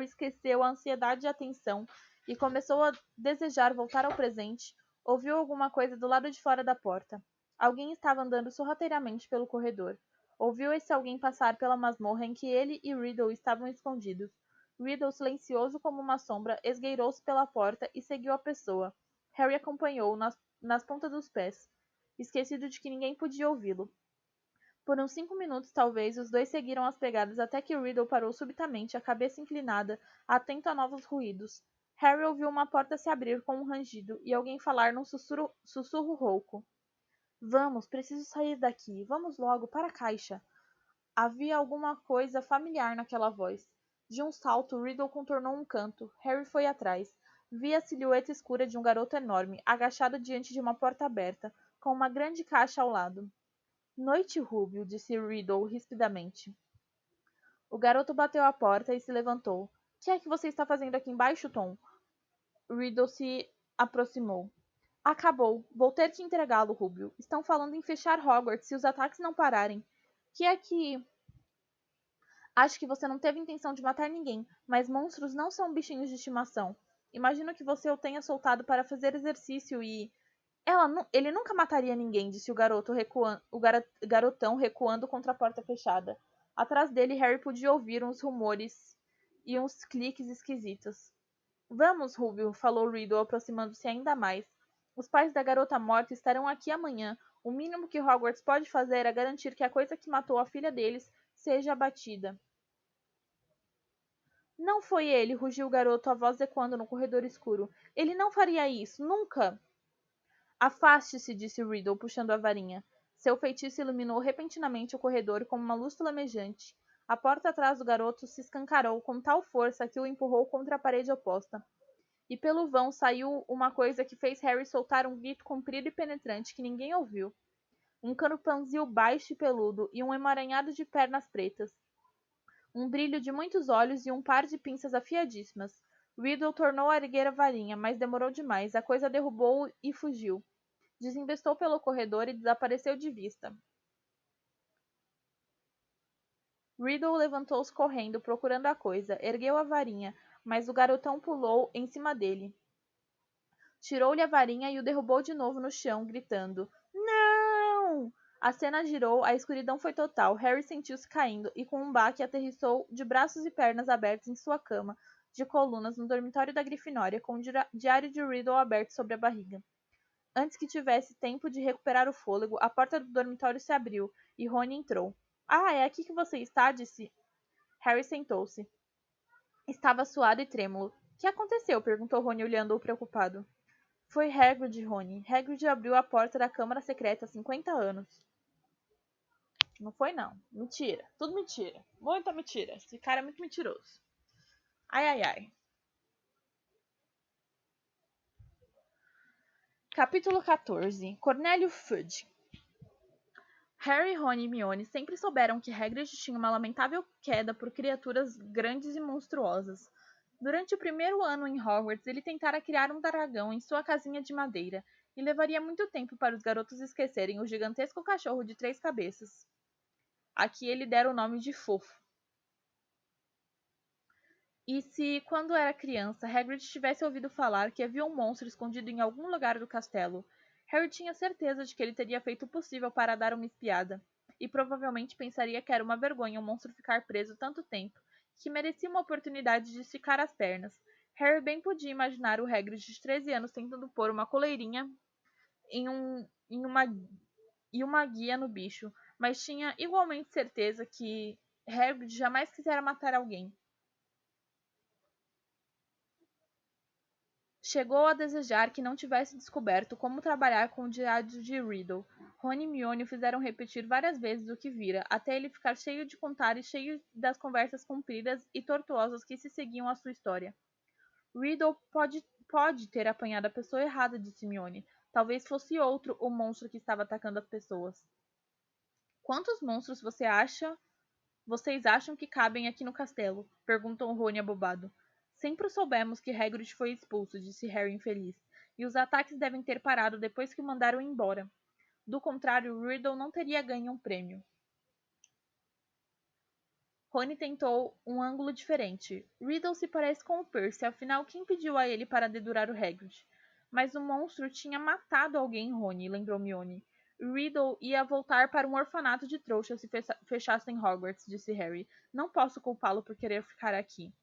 esqueceu a ansiedade e a tensão e começou a desejar voltar ao presente, ouviu alguma coisa do lado de fora da porta. Alguém estava andando sorrateiramente pelo corredor. Ouviu esse alguém passar pela masmorra em que ele e Riddle estavam escondidos. Riddle, silencioso como uma sombra, esgueirou-se pela porta e seguiu a pessoa. Harry acompanhou-o nas pontas dos pés, esquecido de que ninguém podia ouvi-lo. Por uns 5 minutos, talvez, os dois seguiram as pegadas até que Riddle parou subitamente, a cabeça inclinada, atento a novos ruídos. Harry ouviu uma porta se abrir com um rangido e alguém falar num sussurro rouco. Vamos, preciso sair daqui. Vamos logo, para a caixa. Havia alguma coisa familiar naquela voz. De um salto, Riddle contornou um canto. Harry foi atrás. Vi a silhueta escura de um garoto enorme, agachado diante de uma porta aberta, com uma grande caixa ao lado. Noite, Rúbio, disse Riddle rispidamente. O garoto bateu à porta e se levantou. Que é que você está fazendo aqui embaixo, Tom? Riddle se aproximou. Acabou. Vou ter que entregá-lo, Rúbio. Estão falando em fechar Hogwarts se os ataques não pararem. Que é que... Acho que você não teve intenção de matar ninguém, mas monstros não são bichinhos de estimação. Imagino que você o tenha soltado para fazer exercício e... Ele nunca mataria ninguém, disse garotão recuando contra a porta fechada. Atrás dele, Harry podia ouvir uns rumores e uns cliques esquisitos. Vamos, Rubio, falou Riddle, aproximando-se ainda mais. Os pais da garota morta estarão aqui amanhã. O mínimo que Hogwarts pode fazer é garantir que a coisa que matou a filha deles seja abatida. Não foi ele, rugiu o garoto, a voz ecoando no corredor escuro. Ele não faria isso, nunca! Afaste-se, disse Riddle, puxando a varinha. Seu feitiço iluminou repentinamente o corredor como uma luz flamejante. A porta atrás do garoto se escancarou com tal força que o empurrou contra a parede oposta. E pelo vão saiu uma coisa que fez Harry soltar um grito comprido e penetrante que ninguém ouviu. Um campanzil baixo e peludo e um emaranhado de pernas pretas. Um brilho de muitos olhos e um par de pinças afiadíssimas. Riddle tornou a erguer a varinha, mas demorou demais. A coisa derrubou-o e fugiu. Desembestou pelo corredor e desapareceu de vista. Riddle levantou-se correndo, procurando a coisa. Ergueu a varinha, mas o garotão pulou em cima dele. Tirou-lhe a varinha e o derrubou de novo no chão, gritando: Não! A cena girou, a escuridão foi total. Harry sentiu-se caindo e, com um baque, aterrissou de braços e pernas abertos em sua cama de colunas no dormitório da Grifinória, com o diário de Riddle aberto sobre a barriga. Antes que tivesse tempo de recuperar o fôlego, a porta do dormitório se abriu e Rony entrou. Ah, é aqui que você está? Disse. Harry sentou-se. Estava suado e trêmulo. O que aconteceu? Perguntou Rony, olhando-o preocupado. Foi Hagrid, Rony. Hagrid abriu a porta da Câmara Secreta há 50 anos. Não foi, não. Mentira. Tudo mentira. Muita mentira. Esse cara é muito mentiroso. Ai, ai, ai. Capítulo 14. Cornélio Fudge. Harry, Ron e Hermione sempre souberam que Hagrid tinha uma lamentável queda por criaturas grandes e monstruosas. Durante o primeiro ano em Hogwarts, ele tentara criar um dragão em sua casinha de madeira, e levaria muito tempo para os garotos esquecerem o gigantesco cachorro de 3 cabeças, a que ele dera o nome de Fofo. E se, quando era criança, Hagrid tivesse ouvido falar que havia um monstro escondido em algum lugar do castelo, Harry tinha certeza de que ele teria feito o possível para dar uma espiada, e provavelmente pensaria que era uma vergonha um monstro ficar preso tanto tempo, que merecia uma oportunidade de esticar as pernas. Harry bem podia imaginar o Hagrid de 13 anos tentando pôr uma coleirinha e uma guia no bicho, mas tinha igualmente certeza que Hagrid jamais quisera matar alguém. Chegou a desejar que não tivesse descoberto como trabalhar com o diário de Riddle. Rony e Hermione o fizeram repetir várias vezes o que vira, até ele ficar cheio de contar e cheio das conversas compridas e tortuosas que se seguiam à sua história. Riddle pode ter apanhado a pessoa errada, disse Hermione. Talvez fosse outro o monstro que estava atacando as pessoas. Quantos monstros vocês acham que cabem aqui no castelo? Perguntou Rony abobado. Sempre soubemos que Hagrid foi expulso, disse Harry infeliz, e os ataques devem ter parado depois que o mandaram embora. Do contrário, Riddle não teria ganho um prêmio. Rony tentou um ângulo diferente. Riddle se parece com o Percy, afinal quem pediu a ele para dedurar o Hagrid? Mas o monstro tinha matado alguém, Rony, lembrou Hermione. Riddle ia voltar para um orfanato de trouxas se fechassem Hogwarts, disse Harry. Não posso culpá-lo por querer ficar aqui.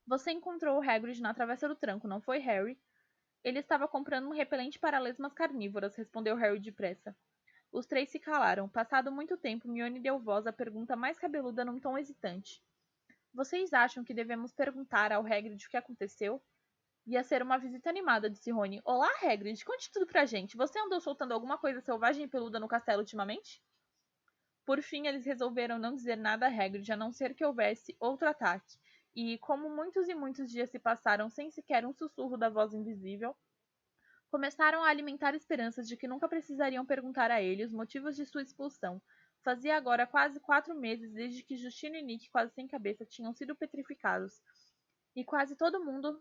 Você encontrou o Hagrid na travessa do tranco, não foi, Harry? Ele estava comprando um repelente para lesmas carnívoras, respondeu Harry depressa. Os três se calaram. Passado muito tempo, Hermione deu voz à pergunta mais cabeluda num tom hesitante. Vocês acham que devemos perguntar ao Hagrid o que aconteceu? Ia ser uma visita animada, disse Rony. Olá, Hagrid, conte tudo pra gente. Você andou soltando alguma coisa selvagem e peluda no castelo ultimamente? Por fim, eles resolveram não dizer nada a Hagrid, a não ser que houvesse outro ataque. E, como muitos e muitos dias se passaram sem sequer um sussurro da voz invisível, começaram a alimentar esperanças de que nunca precisariam perguntar a ele os motivos de sua expulsão. Fazia agora quase 4 meses desde que Justino e Nick, quase sem cabeça, tinham sido petrificados. E quase todo mundo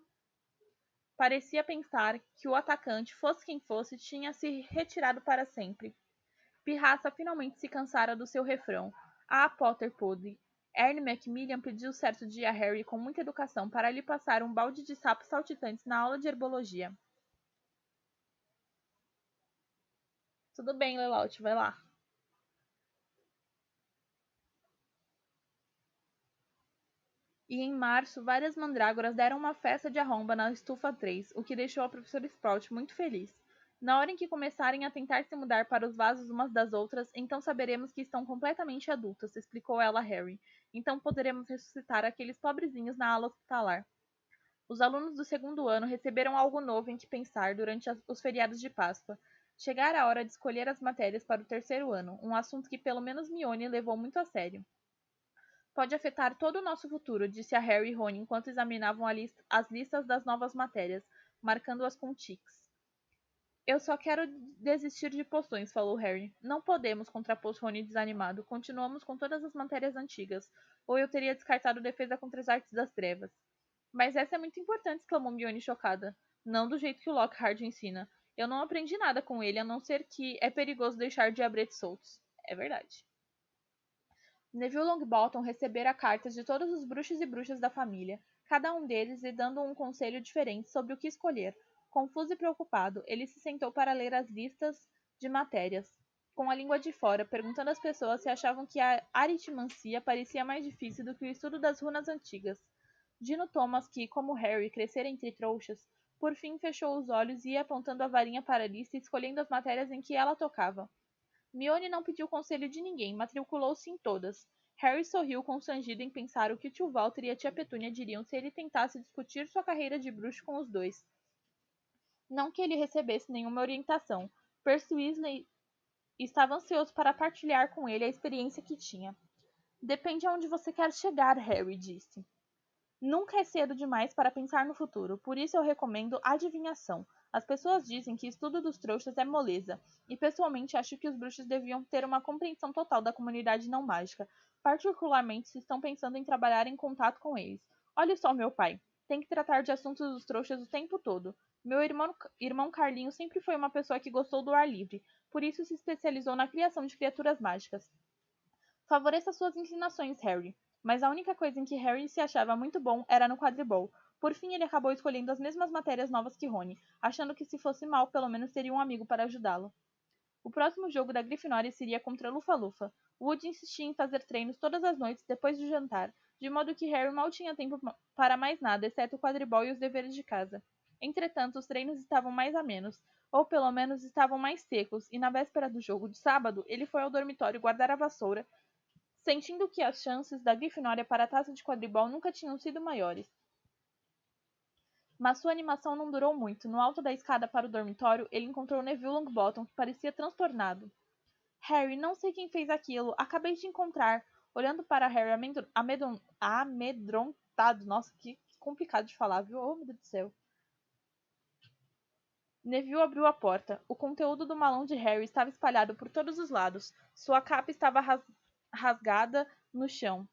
parecia pensar que o atacante, fosse quem fosse, tinha se retirado para sempre. Pirraça finalmente se cansara do seu refrão. Ah, Potter podre. Ernie Macmillan pediu certo dia a Harry com muita educação para lhe passar um balde de sapos saltitantes na aula de herbologia. Tudo bem, Lelout, vai lá. E em março, várias mandrágoras deram uma festa de arromba na estufa 3, o que deixou a professora Sprout muito feliz. Na hora em que começarem a tentar se mudar para os vasos umas das outras, então saberemos que estão completamente adultas, explicou ela a Harry. Então poderemos ressuscitar aqueles pobrezinhos na ala hospitalar. Os alunos do segundo ano receberam algo novo em que pensar durante os feriados de Páscoa. Chegara a hora de escolher as matérias para o terceiro ano, um assunto que pelo menos Mione levou muito a sério. Pode afetar todo o nosso futuro, disse a Harry e Rony enquanto examinavam as listas das novas matérias, marcando-as com tiques. Eu só quero desistir de poções, falou Harry. Não podemos, contrapôs Rony desanimado. Continuamos com todas as matérias antigas. Ou eu teria descartado defesa contra as artes das trevas. Mas essa é muito importante, exclamou Mione chocada. Não do jeito que o Lockhart ensina. Eu não aprendi nada com ele, a não ser que é perigoso deixar diabretes soltos. É verdade. Neville Longbottom recebera cartas de todos os bruxos e bruxas da família, cada um deles lhe dando um conselho diferente sobre o que escolher. Confuso e preocupado, ele se sentou para ler as listas de matérias, com a língua de fora, perguntando às pessoas se achavam que a aritmancia parecia mais difícil do que o estudo das runas antigas. Dino Thomas, que, como Harry, crescera entre trouxas, por fim fechou os olhos e ia apontando a varinha para a lista e escolhendo as matérias em que ela tocava. Mione não pediu conselho de ninguém, matriculou-se em todas. Harry sorriu constrangido em pensar o que tio Walter e a tia Petúnia diriam se ele tentasse discutir sua carreira de bruxo com os dois. Não que ele recebesse nenhuma orientação. Percy Weasley estava ansioso para partilhar com ele a experiência que tinha. Depende aonde você quer chegar, Harry disse. Nunca é cedo demais para pensar no futuro, por isso eu recomendo adivinhação. As pessoas dizem que estudo dos trouxas é moleza, e pessoalmente acho que os bruxos deviam ter uma compreensão total da comunidade não mágica, particularmente se estão pensando em trabalhar em contato com eles. Olhe só, meu pai, tem que tratar de assuntos dos trouxas o tempo todo. Meu irmão Carlinho sempre foi uma pessoa que gostou do ar livre, por isso se especializou na criação de criaturas mágicas. Favoreça suas inclinações, Harry. Mas a única coisa em que Harry se achava muito bom era no quadribol. Por fim, ele acabou escolhendo as mesmas matérias novas que Rony, achando que se fosse mal, pelo menos teria um amigo para ajudá-lo. O próximo jogo da Grifinória seria contra Lufa-Lufa. Woody insistia em fazer treinos todas as noites depois do jantar, de modo que Harry mal tinha tempo para mais nada, exceto o quadribol e os deveres de casa. Entretanto, os treinos estavam mais amenos, ou pelo menos estavam mais secos, e na véspera do jogo de sábado, ele foi ao dormitório guardar a vassoura, sentindo que as chances da Grifinória para a taça de quadribol nunca tinham sido maiores. Mas sua animação não durou muito. No alto da escada para o dormitório, ele encontrou Neville Longbottom, que parecia transtornado. Harry, não sei quem fez aquilo. Acabei de encontrar. Olhando para Harry amedrontado. Nossa, que complicado de falar, viu? Oh, meu Deus do céu. Neville abriu a porta. O conteúdo do malão de Harry estava espalhado por todos os lados. Sua capa estava rasgada no chão.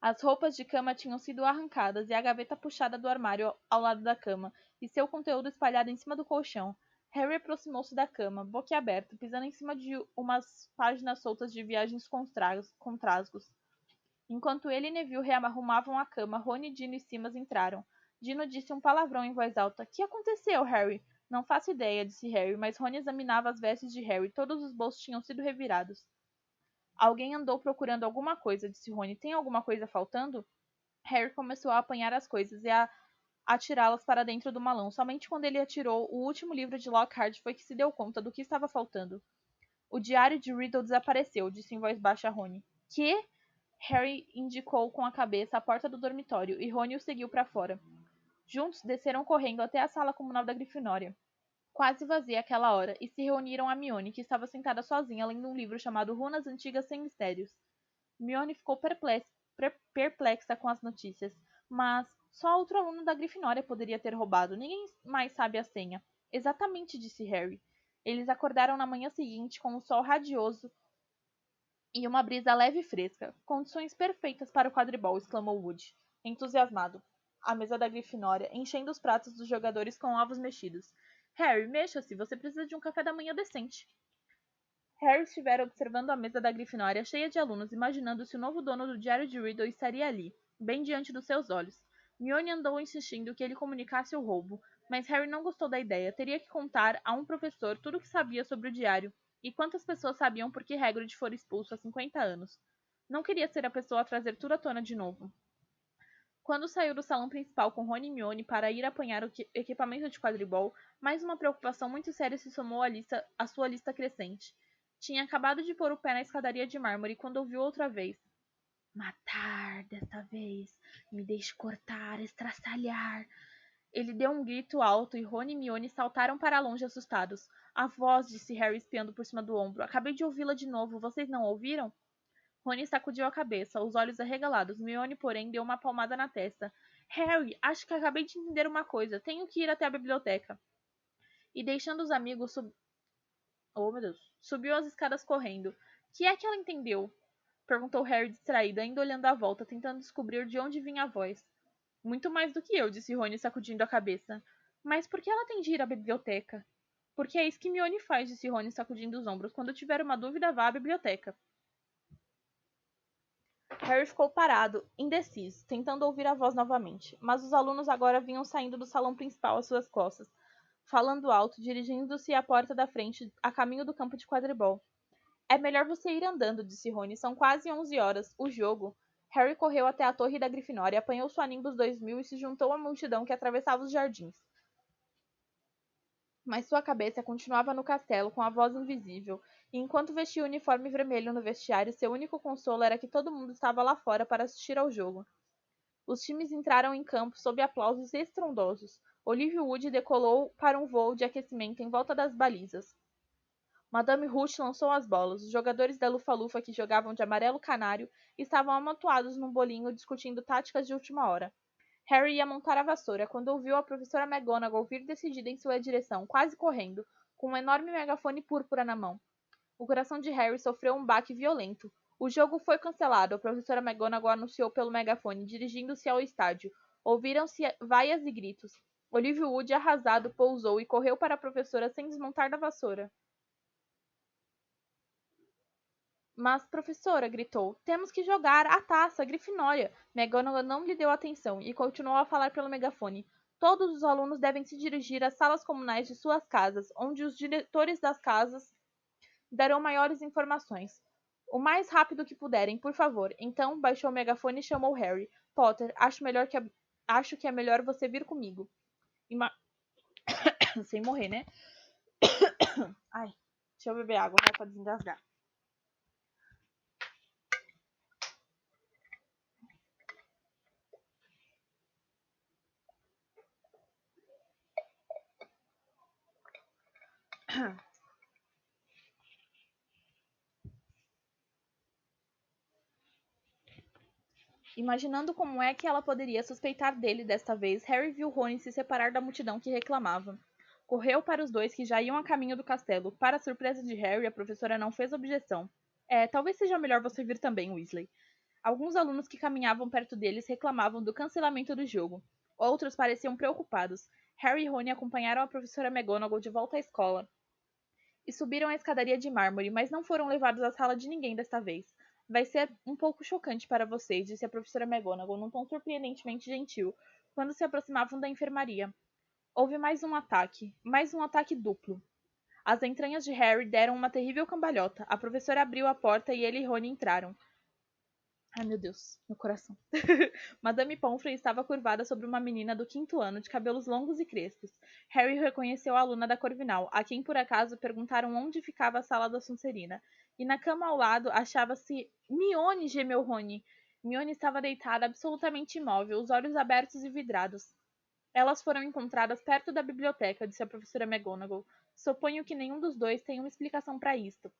As roupas de cama tinham sido arrancadas e a gaveta puxada do armário ao lado da cama, e seu conteúdo espalhado em cima do colchão. Harry aproximou-se da cama, boquiaberto, pisando em cima de umas páginas soltas de viagens com trasgos. Enquanto ele e Neville rearrumavam a cama, Rony, Dino e Simas entraram. Dino disse um palavrão em voz alta. Que aconteceu, Harry? Não faço ideia, disse Harry, mas Rony examinava as vestes de Harry. Todos os bolsos tinham sido revirados. Alguém andou procurando alguma coisa, disse Rony. Tem alguma coisa faltando? Harry começou a apanhar as coisas e a atirá-las para dentro do malão. Somente quando ele atirou o último livro de Lockhart foi que se deu conta do que estava faltando. O diário de Riddle desapareceu, disse em voz baixa a Rony. Que? Harry indicou com a cabeça a porta do dormitório e Rony o seguiu para fora. Juntos desceram correndo até a sala comunal da Grifinória, quase vazia àquela hora, e se reuniram a Mione, que estava sentada sozinha lendo um livro chamado Runas Antigas Sem Mistérios. Mione ficou perplexa com as notícias, mas só outro aluno da Grifinória poderia ter roubado. Ninguém mais sabe a senha. Exatamente, disse Harry. Eles acordaram na manhã seguinte com um sol radioso e uma brisa leve e fresca. Condições perfeitas para o quadribol, exclamou Woody, entusiasmado. A mesa da Grifinória, enchendo os pratos dos jogadores com ovos mexidos. Harry, mexa-se, você precisa de um café da manhã decente. Harry estivera observando a mesa da Grifinória cheia de alunos, imaginando se o novo dono do Diário de Riddle estaria ali, bem diante dos seus olhos. Mione andou insistindo que ele comunicasse o roubo, mas Harry não gostou da ideia. Teria que contar a um professor tudo o que sabia sobre o diário, e quantas pessoas sabiam por que Hagrid fora expulso há 50 anos. Não queria ser a pessoa a trazer tudo à tona de novo. Quando saiu do salão principal com Rony e Mione para ir apanhar o equipamento de quadribol, mais uma preocupação muito séria se somou à sua lista crescente. Tinha acabado de pôr o pé na escadaria de mármore quando ouviu outra vez. Matar desta vez. Me deixe cortar, estraçalhar. Ele deu um grito alto e Rony e Mione saltaram para longe assustados. A voz, disse Harry espiando por cima do ombro. Acabei de ouvi-la de novo. Vocês não ouviram? Rony sacudiu a cabeça, os olhos arregalados. Mione, porém, deu uma palmada na testa. Harry, acho que acabei de entender uma coisa. Tenho que ir até a biblioteca. E deixando os amigos Oh, meu Deus. Subiu as escadas correndo. Que é que ela entendeu? Perguntou Harry distraído, ainda olhando à volta, tentando descobrir de onde vinha a voz. Muito mais do que eu, disse Rony, sacudindo a cabeça. Mas por que ela tem de ir à biblioteca? Porque é isso que Mione faz, disse Rony, sacudindo os ombros. Quando tiver uma dúvida, vá à biblioteca. Harry ficou parado, indeciso, tentando ouvir a voz novamente. Mas os alunos agora vinham saindo do salão principal às suas costas, falando alto, dirigindo-se à porta da frente, a caminho do campo de quadribol. É melhor você ir andando, disse Rony. São quase 11 horas. O jogo. Harry correu até a torre da Grifinória, apanhou sua Nimbus 2000 e se juntou à multidão que atravessava os jardins. Mas sua cabeça continuava no castelo, com a voz invisível, e enquanto vestia o uniforme vermelho no vestiário, seu único consolo era que todo mundo estava lá fora para assistir ao jogo. Os times entraram em campo sob aplausos estrondosos. Olivia Wood decolou para um voo de aquecimento em volta das balizas. Madame Ruth lançou as bolas. Os jogadores da Lufa-Lufa que jogavam de amarelo canário estavam amontoados num bolinho discutindo táticas de última hora. Harry ia montar a vassoura quando ouviu a professora McGonagall vir decidida em sua direção, quase correndo, com um enorme megafone púrpura na mão. O coração de Harry sofreu um baque violento. O jogo foi cancelado, a professora McGonagall anunciou pelo megafone, dirigindo-se ao estádio. Ouviram-se vaias e gritos. Olivia Wood, arrasado, pousou e correu para a professora sem desmontar da vassoura. Mas, professora, gritou, temos que jogar a taça, Grifinória. McGonagall não lhe deu atenção e continuou a falar pelo megafone. Todos os alunos devem se dirigir às salas comunais de suas casas, onde os diretores das casas darão maiores informações. O mais rápido que puderem, por favor. Então, baixou o megafone e chamou Harry. Potter, acho que é melhor você vir comigo. Ima... Sem morrer, né? Ai, deixa eu beber água, né, pra desengasgar. Imaginando como é que ela poderia suspeitar dele desta vez, Harry viu Rony se separar da multidão que reclamava. Correu para os dois que já iam a caminho do castelo. Para a surpresa de Harry, a professora não fez objeção. Talvez seja melhor você vir também, Weasley. Alguns alunos que caminhavam perto deles reclamavam do cancelamento do jogo. Outros pareciam preocupados. Harry e Rony acompanharam a professora McGonagall de volta à escola e subiram a escadaria de mármore, mas não foram levados à sala de ninguém desta vez. Vai ser um pouco chocante para vocês, disse a professora McGonagall, num tom surpreendentemente gentil, quando se aproximavam da enfermaria. Houve mais um ataque duplo. As entranhas de Harry deram uma terrível cambalhota. A professora abriu a porta e ele e Rony entraram. Ai, meu Deus, meu coração. Madame Pomfrey estava curvada sobre uma menina do 5º ano, de cabelos longos e crespos. Harry reconheceu a aluna da Corvinal, a quem por acaso perguntaram onde ficava a sala da Sonserina. E na cama ao lado achava-se Mione, gemeu Rony. Mione estava deitada absolutamente imóvel, os olhos abertos e vidrados. Elas foram encontradas perto da biblioteca, disse a professora McGonagall. Suponho que nenhum dos dois tem uma explicação para isto.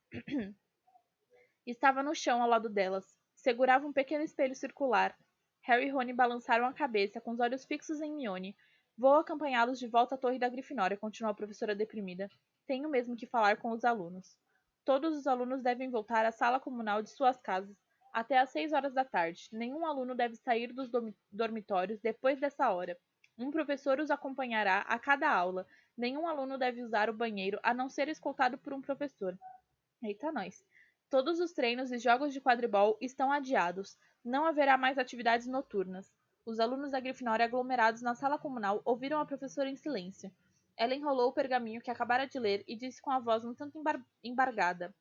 Estava no chão ao lado delas. Segurava um pequeno espelho circular. Harry e Rony balançaram a cabeça, com os olhos fixos em Mione. Vou acompanhá-los de volta à torre da Grifinória, continuou a professora deprimida. Tenho mesmo que falar com os alunos. Todos os alunos devem voltar à sala comunal de suas casas até às 6 horas da tarde. Nenhum aluno deve sair dos dormitórios depois dessa hora. Um professor os acompanhará a cada aula. Nenhum aluno deve usar o banheiro a não ser escoltado por um professor. Eita, nós. Todos os treinos e jogos de quadribol estão adiados. Não haverá mais atividades noturnas. Os alunos da Grifinória aglomerados na sala comunal ouviram a professora em silêncio. Ela enrolou o pergaminho que acabara de ler e disse com a voz um tanto embargada.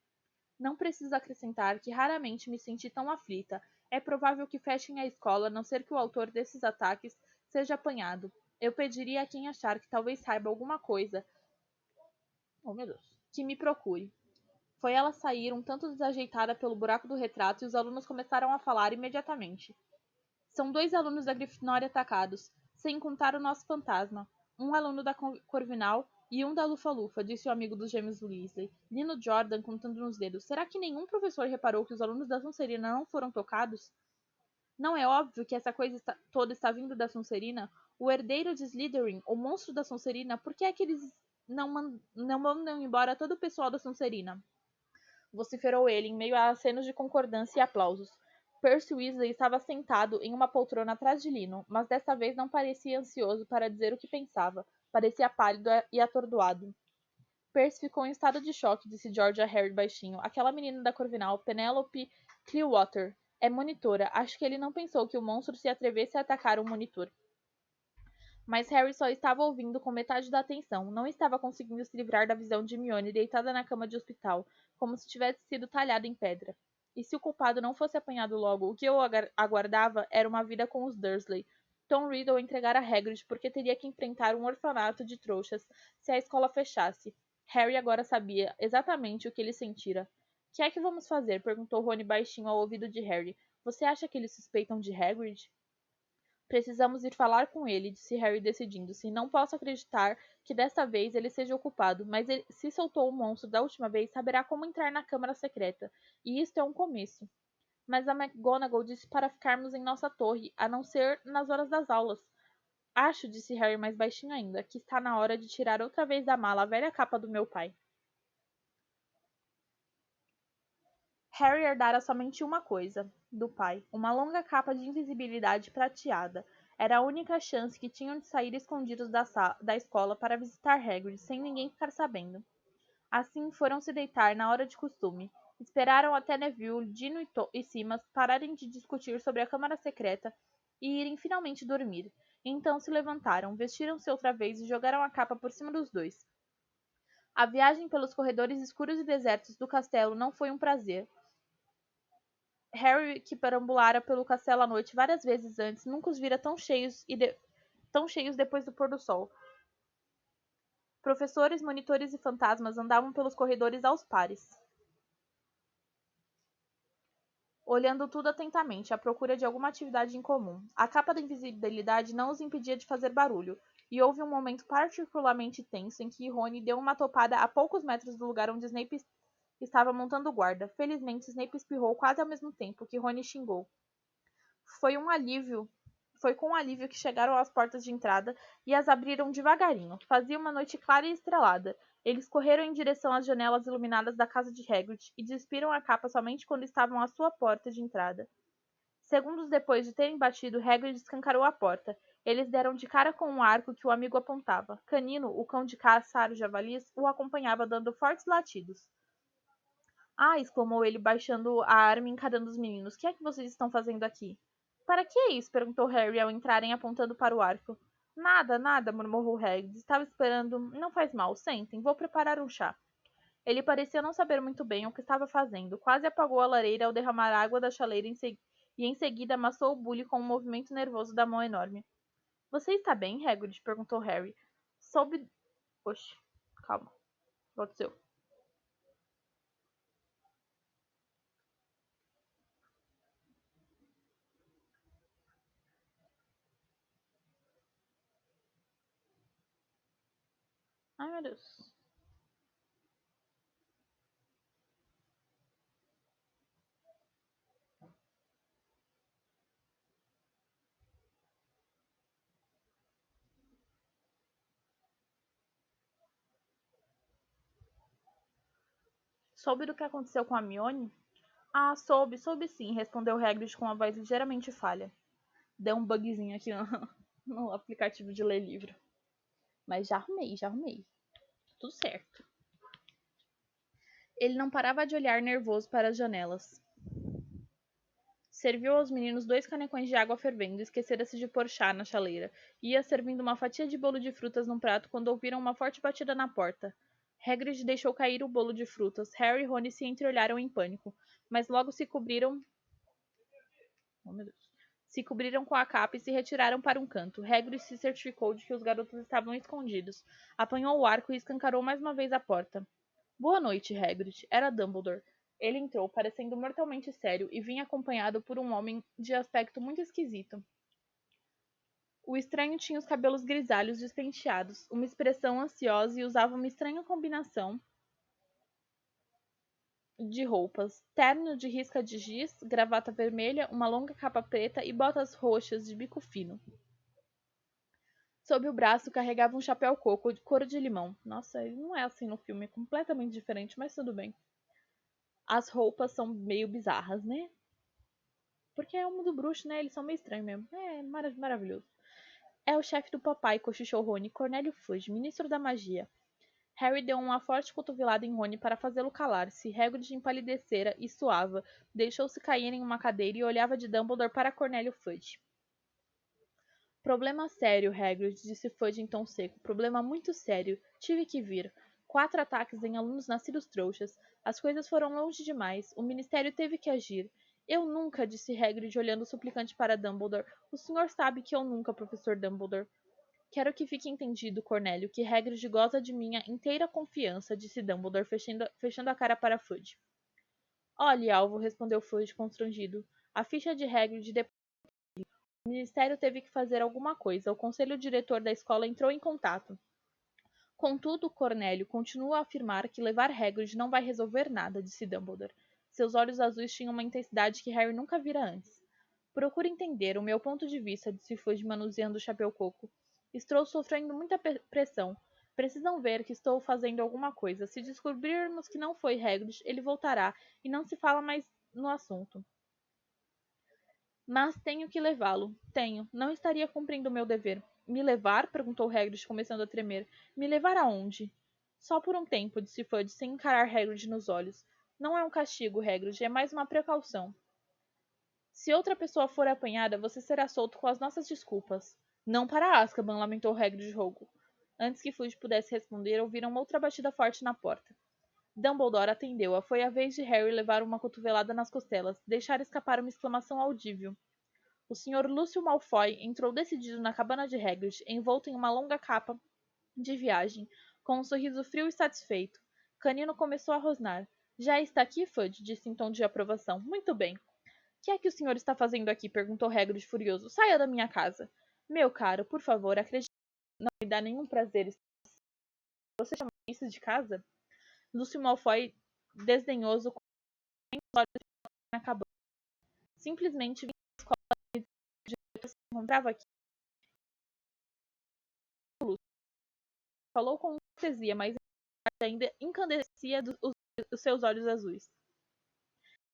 Não preciso acrescentar que raramente me senti tão aflita. É provável que fechem a escola, a não ser que o autor desses ataques seja apanhado. Eu pediria a quem achar que talvez saiba alguma coisa, oh meu Deus, que me procure. Foi ela sair um tanto desajeitada pelo buraco do retrato e os alunos começaram a falar imediatamente. São 2 alunos da Grifinória atacados, sem contar o nosso fantasma. Um aluno da Corvinal e um da Lufa-Lufa, disse o amigo dos gêmeos Weasley. Lino Jordan contando nos dedos. Será que nenhum professor reparou que os alunos da Sonserina não foram tocados? Não é óbvio que essa coisa toda está vindo da Sonserina? O herdeiro de Slytherin, o monstro da Sonserina, por que é que eles não mandam embora todo o pessoal da Sonserina? Vociferou ele, em meio a acenos de concordância e aplausos. Percy Weasley estava sentado em uma poltrona atrás de Lino, mas desta vez não parecia ansioso para dizer o que pensava. Parecia pálido e atordoado. Percy ficou em estado de choque, disse George a Harry baixinho. Aquela menina da Corvinal, Penelope Clearwater, é monitora. Acho que ele não pensou que o monstro se atrevesse a atacar um monitor. Mas Harry só estava ouvindo com metade da atenção. Não estava conseguindo se livrar da visão de Hermione deitada na cama de hospital, como se tivesse sido talhada em pedra. E se o culpado não fosse apanhado logo, o que eu aguardava era uma vida com os Dursley. Tom Riddle entregara Hagrid porque teria que enfrentar um orfanato de trouxas se a escola fechasse. Harry agora sabia exatamente o que ele sentira. "O que é que vamos fazer?" perguntou Rony baixinho ao ouvido de Harry. "Você acha que eles suspeitam de Hagrid?" "Precisamos ir falar com ele", disse Harry decidindo-se. "Não posso acreditar que desta vez ele seja o culpado, mas se soltou o monstro da última vez, saberá como entrar na Câmara Secreta. E isto é um começo." "Mas a McGonagall disse para ficarmos em nossa torre, a não ser nas horas das aulas." "Acho", disse Harry mais baixinho ainda, "que está na hora de tirar outra vez da mala a velha capa do meu pai." Harry herdara somente uma coisa, do pai, uma longa capa de invisibilidade prateada. Era a única chance que tinham de sair escondidos da escola para visitar Hagrid, sem ninguém ficar sabendo. Assim, foram se deitar na hora de costume. Esperaram até Neville, Dino e Simas pararem de discutir sobre a Câmara Secreta e irem finalmente dormir. Então se levantaram, vestiram-se outra vez e jogaram a capa por cima dos dois. A viagem pelos corredores escuros e desertos do castelo não foi um prazer. Harry, que perambulara pelo castelo à noite várias vezes antes, nunca os vira tão cheios depois do pôr do sol. Professores, monitores e fantasmas andavam pelos corredores aos pares, olhando tudo atentamente, à procura de alguma atividade em comum. A capa da invisibilidade não os impedia de fazer barulho, e houve um momento particularmente tenso em que Rony deu uma topada a poucos metros do lugar onde Snape estava montando guarda. Felizmente, Snape espirrou quase ao mesmo tempo que Rony xingou. Foi um alívio. Foi com alívio que chegaram às portas de entrada e as abriram devagarinho. Fazia uma noite clara e estrelada. Eles correram em direção às janelas iluminadas da casa de Hagrid e despiram a capa somente quando estavam à sua porta de entrada. Segundos depois de terem batido, Hagrid escancarou a porta. Eles deram de cara com um arco que o amigo apontava. Canino, o cão de caçar javalis, o acompanhava dando fortes latidos. "Ah!" exclamou ele, baixando a arma e encarando os meninos. "Que é que vocês estão fazendo aqui?" "Para que é isso?" perguntou Harry ao entrarem apontando para o arco. "Nada, nada", murmurou Hagrid. "Estava esperando. Não faz mal, sentem. Vou preparar um chá." Ele parecia não saber muito bem o que estava fazendo. Quase apagou a lareira ao derramar água da chaleira e em seguida amassou o bule com um movimento nervoso da mão enorme. "Você está bem, Hagrid?" perguntou Harry. Soube... Oxe, calma. O que aconteceu? Ai, meu Deus. Soube do que aconteceu com a Mione? "Ah, soube sim", respondeu Hagrid com uma voz ligeiramente falha. Deu um bugzinho aqui no, no aplicativo de ler livro. Mas já arrumei, já arrumei. Tudo certo. Ele não parava de olhar nervoso para as janelas. Serviu aos meninos 2 canecões de água fervendo e esquecera-se de pôr chá na chaleira. Ia servindo uma fatia de bolo de frutas num prato quando ouviram uma forte batida na porta. Hagrid deixou cair o bolo de frutas. Harry e Rony se entreolharam em pânico, mas logo se cobriram... Oh, meu Deus. Se cobriram com a capa e se retiraram para um canto. Hagrid se certificou de que os garotos estavam escondidos. Apanhou o arco e escancarou mais uma vez a porta. Boa noite, Hagrid. Era Dumbledore. Ele entrou, parecendo mortalmente sério, e vinha acompanhado por um homem de aspecto muito esquisito. O estranho tinha os cabelos grisalhos despenteados, uma expressão ansiosa e usava uma estranha combinação de roupas: terno de risca de giz, gravata vermelha, uma longa capa preta e botas roxas de bico fino. Sob o braço carregava um chapéu coco de cor de limão. Nossa, ele não é assim no filme, é completamente diferente, mas tudo bem. As roupas são meio bizarras, né? Porque é o mundo bruxo, né? Eles são meio estranhos mesmo. É maravilhoso. É o chefe do papai, cochichou Rony, Cornélio Fudge, ministro da magia. Harry deu uma forte cotovelada em Rony para fazê-lo calar-se. Hagrid empalidecera e suava. Deixou-se cair em uma cadeira e olhava de Dumbledore para Cornélio Fudge. Problema sério, Hagrid, disse Fudge em tom seco. Problema muito sério. Tive que vir. 4 ataques em alunos nascidos trouxas. As coisas foram longe demais. O Ministério teve que agir. Eu nunca, disse Hagrid olhando suplicante para Dumbledore. O senhor sabe que eu nunca, professor Dumbledore. Quero que fique entendido, Cornélio, que Hagrid goza de minha inteira confiança, disse Dumbledore, fechando a cara para Fudge. Olhe, alvo, respondeu Fudge, constrangido. A ficha de Hagrid o ministério teve que fazer alguma coisa. O conselho diretor da escola entrou em contato. Contudo, Cornélio continua a afirmar que levar Hagrid não vai resolver nada, disse Dumbledore. Seus olhos azuis tinham uma intensidade que Harry nunca vira antes. Procure entender o meu ponto de vista, disse Fudge manuseando o chapéu coco. Estou sofrendo muita pressão. Precisam ver que estou fazendo alguma coisa. Se descobrirmos que não foi Hagrid, ele voltará e não se fala mais no assunto. Mas tenho que levá-lo. Tenho. Não estaria cumprindo o meu dever. Me levar? Perguntou Hagrid, começando a tremer. Me levar aonde? Só por um tempo, disse Fudge, sem encarar Hagrid nos olhos. Não é um castigo, Hagrid, é mais uma precaução. Se outra pessoa for apanhada, você será solto com as nossas desculpas. Não para Azkaban, lamentou Hagrid rouco. Antes que Fudge pudesse responder, ouviram outra batida forte na porta. Dumbledore atendeu-a. Foi a vez de Harry levar uma cotovelada nas costelas, deixar escapar uma exclamação audível. O Sr. Lúcio Malfoy entrou decidido na cabana de Hagrid, envolto em uma longa capa de viagem, com um sorriso frio e satisfeito. Canino começou a rosnar. Já está aqui, Fudge? Disse em tom de aprovação. Muito bem. Que é que o senhor está fazendo aqui? Perguntou Hagrid furioso. Saia da minha casa. Meu caro, por favor, acredite. Não me dá nenhum prazer. Você chama isso de casa? Lúcio Malfoy, desdenhoso, com os olhos na cabana. Simplesmente vim da escola e você se encontrava aqui. Lúcio falou com cortesia, mas ainda encandecia os seus olhos azuis.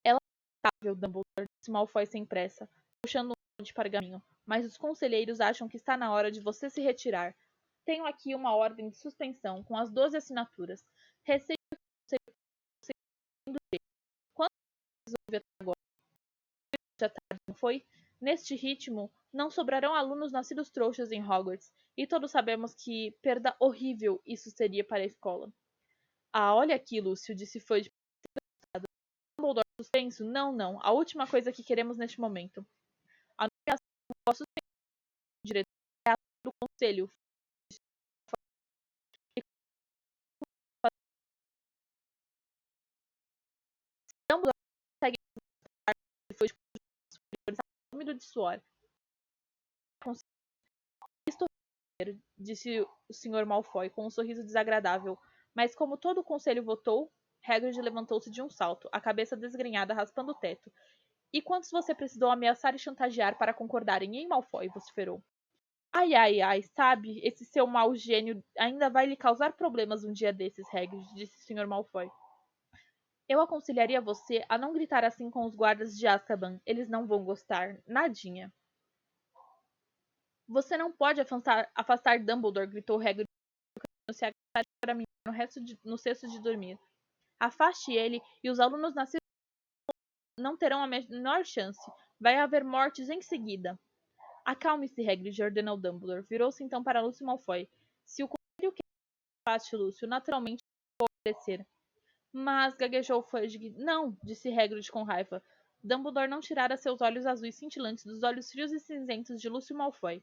Ela é estável, Dumbledore, disse Malfoy sem pressa, puxando um de pergaminho. Mas os conselheiros acham que está na hora de você se retirar. Tenho aqui uma ordem de suspensão com as 12 assinaturas. Receio que você quando resolve até agora, já tarde, não foi? Neste ritmo, não sobrarão alunos nascidos trouxas em Hogwarts, e todos sabemos que perda horrível isso seria para a escola. Ah, olha aqui, Lúcio, disse Fudge. Dumbledore suspenso? Não, não. A última coisa que queremos neste momento. A nomeação do diretor é a do conselho. Dumbledore consegue foi úmido de suor. Isto disse o Sr. Malfoy com um sorriso desagradável, mas como todo o conselho votou, Hagrid levantou-se de um salto, a cabeça desgrenhada raspando o teto. E quantos você precisou ameaçar e chantagear para concordarem, hein, Malfoy? Vociferou. Ai, ai, ai, sabe, esse seu mau gênio ainda vai lhe causar problemas um dia desses, Hagrid, disse o Sr. Malfoy. Eu aconselharia você a não gritar assim com os guardas de Azkaban. Eles não vão gostar. Nadinha. Você não pode afastar Dumbledore, gritou Hagrid se agarrar para mim no cesto de dormir. Afaste ele e os alunos nascidos não terão a menor chance. Vai haver mortes em seguida. Acalme-se, Hagrid, ordenou Dumbledore. Virou-se então para Lúcio Malfoy. Se o conselho quer que afaste Lúcio, naturalmente vou obedecer. Mas, gaguejou Fudge. Não, disse Hagrid com raiva. Dumbledore não tirara seus olhos azuis cintilantes dos olhos frios e cinzentos de Lúcio Malfoy.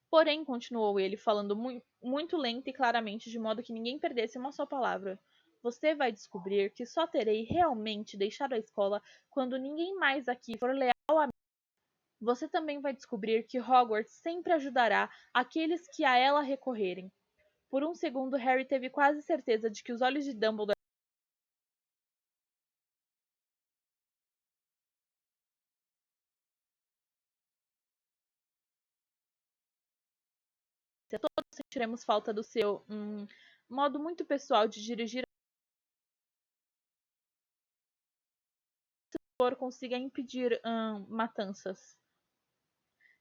Porém, continuou ele, falando muito lento e claramente, de modo que ninguém perdesse uma só palavra. Você vai descobrir que só terei realmente deixado a escola quando ninguém mais aqui for leal a mim. Você também vai descobrir que Hogwarts sempre ajudará aqueles que a ela recorrerem. Por um segundo, Harry teve quase certeza de que os olhos de Dumbledore todos sentiremos falta do seu modo muito pessoal de dirigir consiga impedir matanças.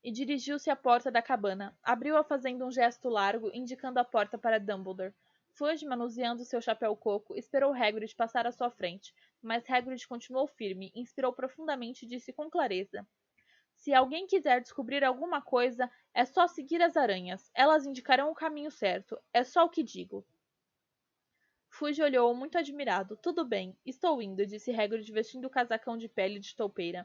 E dirigiu-se à porta da cabana. Abriu-a fazendo um gesto largo, indicando a porta para Dumbledore. Fudge, manuseando seu chapéu coco, esperou Hagrid passar à sua frente, mas Hagrid continuou firme, inspirou profundamente e disse com clareza: Se alguém quiser descobrir alguma coisa, é só seguir as aranhas. Elas indicarão o caminho certo. É só o que digo. Fudge olhou-o muito admirado. Tudo bem, estou indo, disse Hagrid vestindo o casacão de pele de toupeira.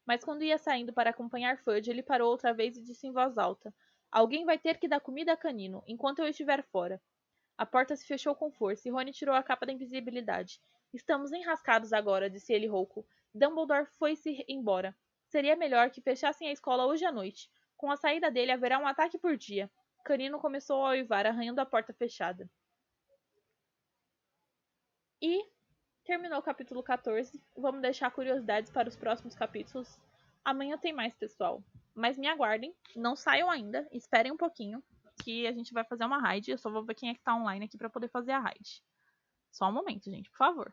Mas quando ia saindo para acompanhar Fudge, ele parou outra vez e disse em voz alta: Alguém vai ter que dar comida a Canino, enquanto eu estiver fora. A porta se fechou com força e Rony tirou a capa da invisibilidade. Estamos enrascados agora, disse ele rouco. Dumbledore foi-se embora. Seria melhor que fechassem a escola hoje à noite. Com a saída dele haverá um ataque por dia. Canino começou a uivar, arranhando a porta fechada. E terminou o capítulo 14. Vamos deixar curiosidades para os próximos capítulos. Amanhã tem mais, pessoal. Mas me aguardem. Não saiam ainda. Esperem um pouquinho. Que a gente vai fazer uma raid. Eu só vou ver quem é que tá online aqui para poder fazer a raid. Só um momento, gente, por favor.